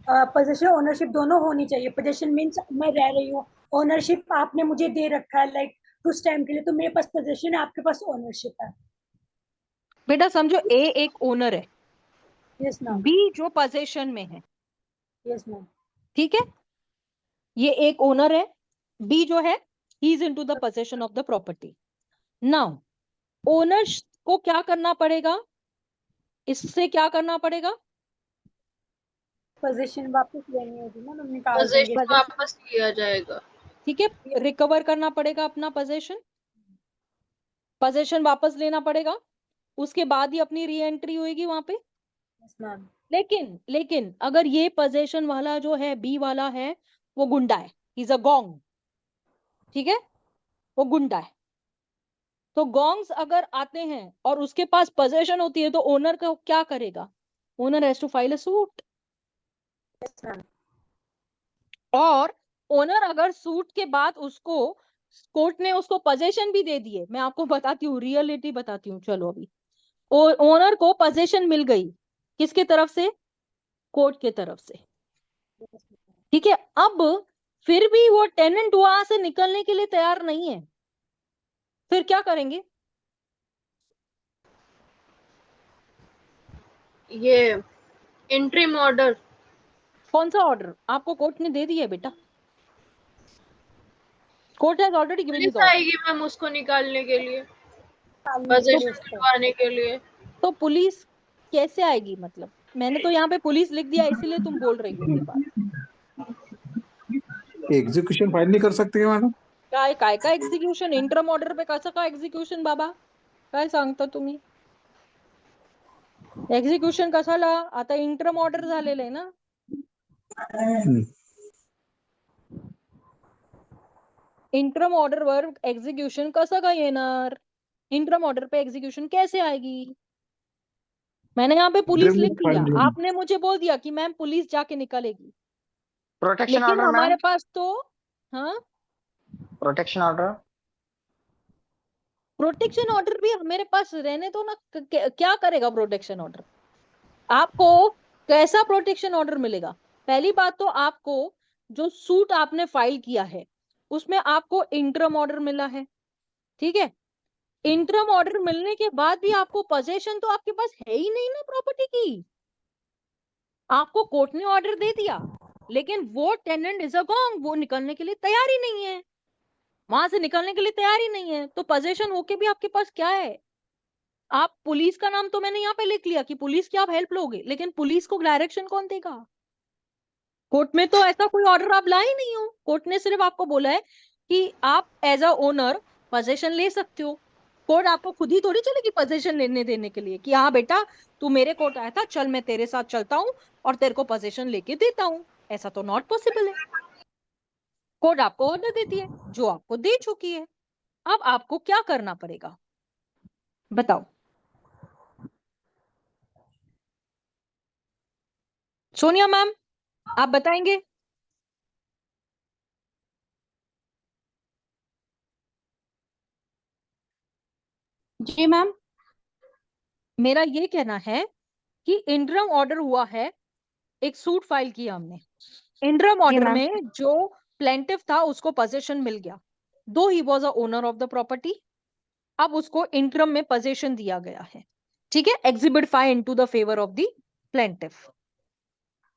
पोजीशन ओनरशिप दोनों होनी चाहिए। पोजीशन मीन्स मैं रह रही हूँ, ओनरशिप आपने मुझे दे रखा है लाइक कुछ टाइम के लिए, तो मेरे पास पोजीशन है, आपके पास ओनरशिप है। बेटा समझो, ए एक ओनर है, यस मैम, बी जो पोजेशन में है, यस मैम, ठीक है, ये एक ओनर है, बी जो है he is into the possession of the property. Now owner को क्या करना पड़ेगा, इससे क्या करना पड़ेगा, पोजीशन वापस लेनी होगी ना मैम, निकाल देंगे। पोजेशन वापस लिया जाएगा। ठीक है, रिकवर करना पड़ेगा अपना पोजेशन, पोजेशन वापस लेना पड़ेगा, उसके बाद ही अपनी री एंट्री होगी वहां पे। यस मैम, लेकिन लेकिन अगर ये पोजेशन वाला जो है, बी वाला है, वो गुंडा है, इज अ गोंग, ठीक है, वो गुंडा है, तो गोंग्स अगर आते हैं और उसके पास पोजेशन होती है, तो ओनर का क्या करेगा, owner has to file a suit. Yes ma'am, और ओनर अगर सूट के बाद उसको, कोर्ट ने उसको पोजेशन भी दे दिए, मैं आपको बताती हूँ, रियलिटी बताती हूँ, चलो अभी ओनर को पोजेशन मिल गई, किसके तरफ से, कोर्ट के तरफ से, ठीक है। अब फिर भी वो टेनेंट वहां से निकलने के लिए तैयार नहीं है, फिर क्या करेंगे, ये इंट्रीम ऑर्डर, कौन सा ऑर्डर आपको कोर्ट ने दे दिया है बेटा, court has already given his police order. आएगी मैम उसको निकालने के लिए, तो पोजेशन दिलवाने के लिए। तो पुलिस कैसे आएगी, मतलब मैंने तो यहाँ पे पुलिस लिख दिया, इसीलिए तुम बोल रही हो ये बात। एग्जीक्यूशन फाइल नहीं कर सकते क्या मैडम? काय का एक्झिक्युशन, इंटरम ऑर्डर पे कसं काय एक्झिक्युशन बाबा, काय सांगता तुम्ही, एक्झिक्युशन कशाला, आता इंटरम ऑर्डर झालेलं आहे ना, इंटरम ऑर्डर वर एक्झिक्युशन कसं काय येणार, इंटरम ऑर्डर पे एग्जीक्यूशन कैसे आएगी, मैंने यहाँ पे पुलिस लिख दिया, आपने मुझे बोल दिया कि मैम पुलिस जाके निकलेगी, प्रोटेक्शन लेकिन ऑर्डर हमारे मैम, पास तो, हाँ, प्रोटेक्शन ऑर्डर। प्रोटेक्शन ऑर्डर भी मेरे पास रहने दो ना, क्या करेगा प्रोटेक्शन ऑर्डर, आपको कैसा प्रोटेक्शन ऑर्डर मिलेगा, पहली बात तो आपको जो सूट आपने फाइल किया है उसमें आपको इंटरम ऑर्डर मिला है, ठीक है, इंटरम ऑर्डर मिलने के बाद भी आपको पोजेशन तो आपके पास है ही नहीं ना प्रॉपर्टी की, आपको कोर्ट ने ऑर्डर दे दिया, लेकिन वो टेनेंट इज अ गॉन्ग, वो निकलने के लिए तैयार ही नहीं है, वहां से निकलने के लिए तैयार ही नहीं है, तो पोजेशन होके भी आपके पास क्या है, आप पुलिस का नाम तो मैंने यहाँ पे लिख लिया कि पुलिस की आप हेल्प लोगे, लेकिन पुलिस को डायरेक्शन कौन देगा, कोर्ट में तो ऐसा कोई ऑर्डर आप लाए नहीं हो, कोर्ट ने सिर्फ आपको बोला है कि आप एज अ ओनर पोजेशन ले सकते हो, कोर्ट आपको खुद ही थोड़ी चलेगी पोजेशन लेने देने के लिए कि हाँ बेटा तू मेरे कोर्ट आया था, चल मैं तेरे साथ चलता हूँ और तेरे को पोजेशन लेके देता हूँ, ऐसा तो नॉट पॉसिबल है, कोर्ट आपको ऑर्डर देती है जो आपको दे चुकी है, अब आपको क्या करना पड़ेगा बताओ, सोनिया मैम आप बताएंगे, जी मैम। मेरा ये कहना है कि इंटरम ऑर्डर हुआ है, एक सूट फाइल किया हमने, इंटरम जी ऑर्डर मैम। में जो प्लेंटिफ था उसको पोजीशन मिल गया, दो he was a owner of the property, अब उसको इंटरम में पोजीशन दिया गया है, ठीक है, exhibit 5 into the favour of the plaintiff.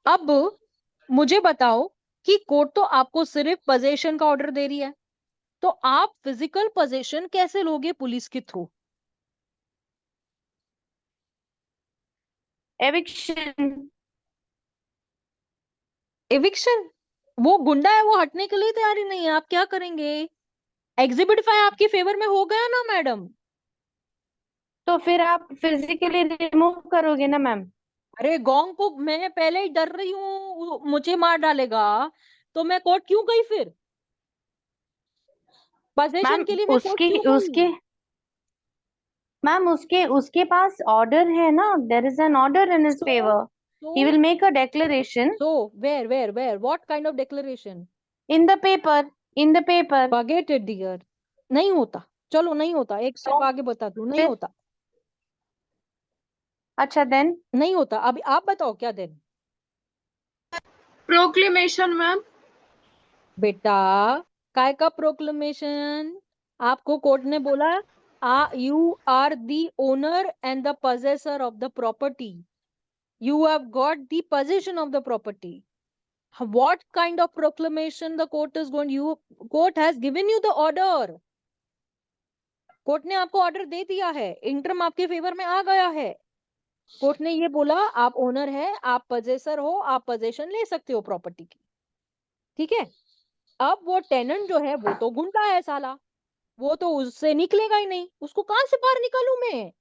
अब मुझे बताओ कि कोर्ट तो आपको सिर्फ पोजीशन का ऑर्डर दे रही है, तो आप फिजिकल पोजीशन कैसे लोगे पुलिस के थ्रू? एविक्शन। एविक्शन? वो गुंडा है, वो हटने के लिए तैयारी नहीं है, आप क्या करेंगे? एग्जिबिट 5 आपके फेवर में हो गया ना मैडम? तो फिर आप फिजिकली रिमूव करोगे ना मैम? अरे गोंग को मैं पहले ही डर रही हूँ मुझे मार डालेगा, तो मैं कोर्ट क्यों गई फिर? पोजीशन मैम के लिए मैं कोर्ट उसके क्यों उसके गई? मैम उसके उसके पास ऑर्डर है ना, there is an order in his so favour. He so will make a declaration so where what kind of declaration? In the paper, in the paper. Forget it dear, नहीं होता, चलो नहीं होता, एक स्टेप तो आगे बता दूं, नहीं फिर होता, अच्छा देन। नहीं होता। अभी आप बताओ क्या देन? Proclamation ma'am. बेटा, काय का प्रोक्लेमेशन? आपको कोर्ट ने बोला you are the owner and the possessor of the property, you have got the possession of the property. What kind of proclamation the court is going? Court has given you the order. Court ने आपको order दे दिया है, interim आपके favour में आ गया है, court ने ये बोला आप ओनर है, आप पोजेसर हो, आप पोजेशन ले सकते हो प्रॉपर्टी की, ठीक है। अब वो टेनेंट जो है वो तो गुंडा है साला, वो तो उससे निकलेगा ही नहीं, उसको कहां से बाहर निकालूं मैं?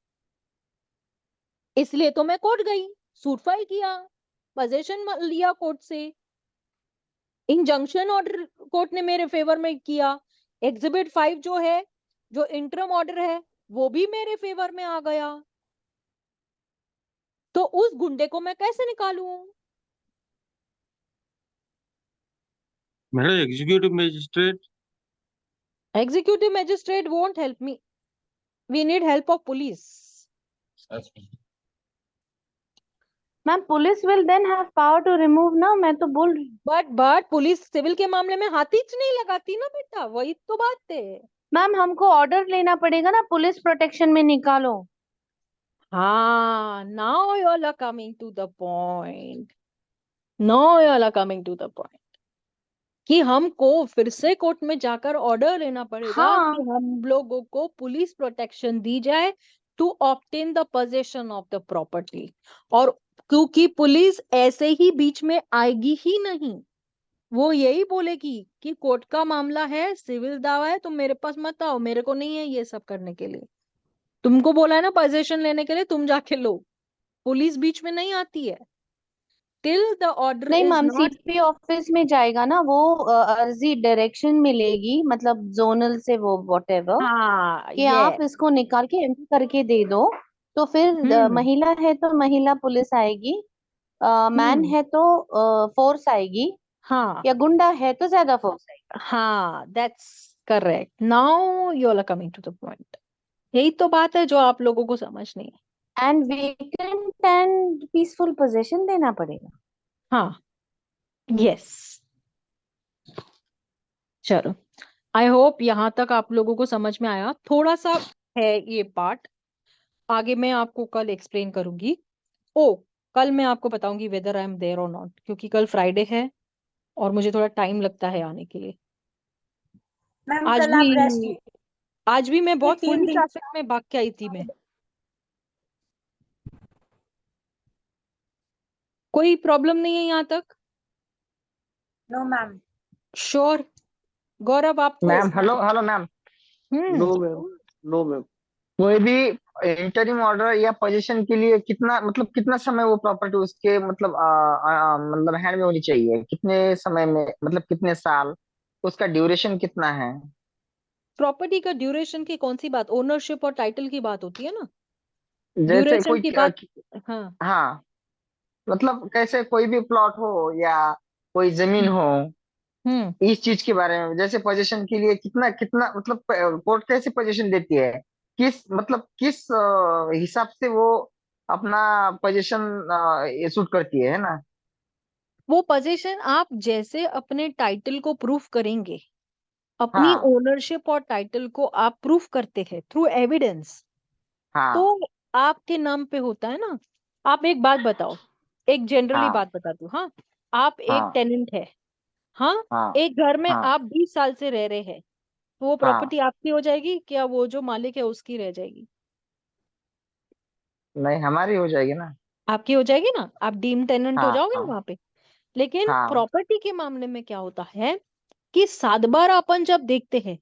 इसलिए तो मैं कोर्ट गई, सूट फाइल किया, पोजेशन लिया कोर्ट से, इंजंक्शन ऑर्डर कोर्ट ने मेरे फेवर में किया, एग्जिबिट 5 जो है, जो इंटरम ऑर्डर है, वो भी मेरे फेवर में आ गया, तो उस गुंडे को मैं कैसे निकालूं? Madam executive magistrate. Executive magistrate won't help me, we need help of police. Ma'am police will then have power to remove ना, मैं तो बोल रही हूँ। बट पुलिस सिविल के मामले में हाथीच नहीं लगाती ना बेटा, वही तो बात है। मैम हमको ऑर्डर लेना पड़ेगा ना, पुलिस प्रोटेक्शन में निकालो। हाँ, now you are coming to the point, now you are coming to the point कि हमको फिर से कोर्ट में जाकर ऑर्डर लेना पड़ेगा हाँ कि हम लोगों को पुलिस प्रोटेक्शन दी जाए to obtain the possession of the property, और क्योंकि पुलिस ऐसे ही बीच में आएगी ही नहीं, वो यही बोलेगी कि कोर्ट का मामला है, सिविल दावा है, तुम मेरे पास मत आओ, मेरे को नहीं है ये सब करने के लिए, तुमको बोला है ना पोजेशन लेने के लिए, तुम जाके लो, पुलिस बीच में नहीं आती है टिल द ऑर्डर नहीं is ma'am, not. CP office में जाएगा ना वो, अर्जी डायरेक्शन मिलेगी मतलब जोनल से, वो वॉटेवर, हाँ कि ये आप इसको निकाल के एंट्री करके दे दो। तो फिर हम्म महिला है तो महिला पुलिस आएगी, मैन हम्म है तो फोर्स आएगी, हाँ या गुंडा है तो ज्यादा फोर्स आएगी। हाँ, that's correct, now you are coming to the point, यही तो बात है जो आप लोगों को समझ नहीं है। And vacant and peaceful position देना पड़ेगा। हाँ, यस, चलो, आई होप यहाँ तक आप लोगों को समझ में आया, थोड़ा सा है ये पार्ट, आगे मैं आपको कल एक्सप्लेन करूंगी। ओ, कल मैं आपको बताऊंगी वेदर आई एम देयर और नॉट, क्योंकि कल फ्राइडे है और मुझे थोड़ा टाइम लगता है आने के लिए। मैम आज कल आप रेस्ट भी आज भी मैं ये बहुत 3 फुल दिन ट्रैफिक में भाग के आई थी मैं। कोई प्रॉब्लम नहीं है यहाँ तक? No ma'am. श्योर? गौरव आपको? Ma'am hello hello ma'am. Hmm no ma'am, no ma'am. कोई भी इंटरिम ऑर्डर या पोजीशन के लिए कितना मतलब कितना समय वो प्रॉपर्टी उसके मतलब मतलब हैंड में होनी चाहिए, कितने समय में मतलब कितने साल, उसका ड्यूरेशन कितना है? प्रॉपर्टी का ड्यूरेशन की कौन सी बात, ओनरशिप और टाइटल की बात होती है ना, जैसे ड्यूरेशन कोई की बात। हाँ। हाँ, मतलब कैसे कोई भी प्लॉट हो या कोई जमीन हो, हम्म इस चीज के बारे में, जैसे पोजीशन के लिए कितना कितना मतलब कोर्ट कैसे पोजीशन देती है, किस हिसाब से वो अपना पोजीशन सूट करती है ना? वो पोजीशन आप जैसे अपने टाइटल को प्रूफ करेंगे, अपनी हाँ ओनरशिप और टाइटल को आप प्रूफ करते हैं थ्रू एविडेंस, हाँ तो आपके नाम पे होता है ना। आप एक बात बताओ, एक जनरली हाँ बात बता दूं, हाँ। आप एक हाँ टेनेंट है, हाँ। हाँ एक घर में हाँ आप 20 साल से रह रहे हैं, तो वो हाँ। प्रॉपर्टी आपकी हो जाएगी क्या, वो जो मालिक है उसकी रह जाएगी? नहीं, हमारी हो जाएगी ना। आपकी हो जाएगी ना, आप डीम टेनेंट हो हाँ जाओगे ना हाँ वहां पे। लेकिन हाँ प्रॉपर्टी के मामले में क्या होता है कि 7/12 अपन जब देखते हैं,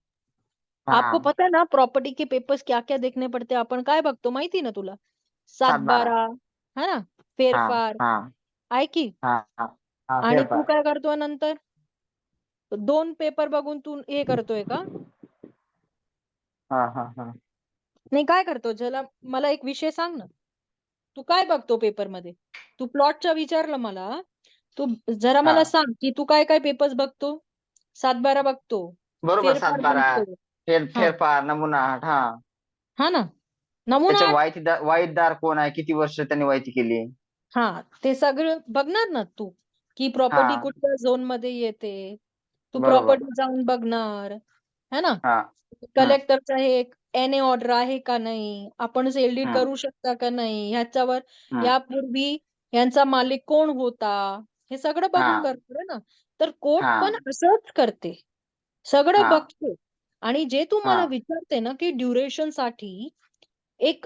आपको हाँ। पता है ना प्रॉपर्टी के पेपर्स क्या क्या देखने पडते, आपण काय बघतो माहिती ना तुला? 7/12। 7/12, है ना, हाँ फेरफार हाँ आहे की. हाँ हाँ हाँ, आणि फेर तू पार। काय करतोय नंतर? 2 पेपर बघून तू हे करतोय का? हाँ हाँ हाँ नाही, काय करतो ज्याला, मला एक विषय सांग ना. तू काय बघतो पेपर मध्ये? तू प्लॉटचा विचारलं मला, तू जरा मला हाँ। सांग की तू काय काय पेपर्स बघतो? 7/12 बघतो, बरोबर, फेरफार 7/12 बघतो, हा, फेरफार, नमुना. हाँ. हा ना, नमुना त्याचे आठ. वाईददार कोण आहे, किती वर्ष त्यांनी वाईती केली. हा, ते सगळं बघणार ना तू, की प्रॉपर्टी हाँ. कुठल्या झोन मध्ये येते. तू बरोबर. प्रॉपर्टी जाऊन बघणार, है ना. हाँ. हम्म कलेक्टरचा हे एक एनए ऑर्डर आहे का नाही, आपण सेल डीड हम्म करू शकता का नाही, ह्याच्यावर हम्म यापूर्वी यांचा मालिक कोण होता, हे सगळं बघून हाँ करतो ना. तर कोर्ट पण हाँ असंच करते, सगळं हाँ बघते. आणि जे तू मला हाँ विचारते ना की ड्युरेशन साठी एक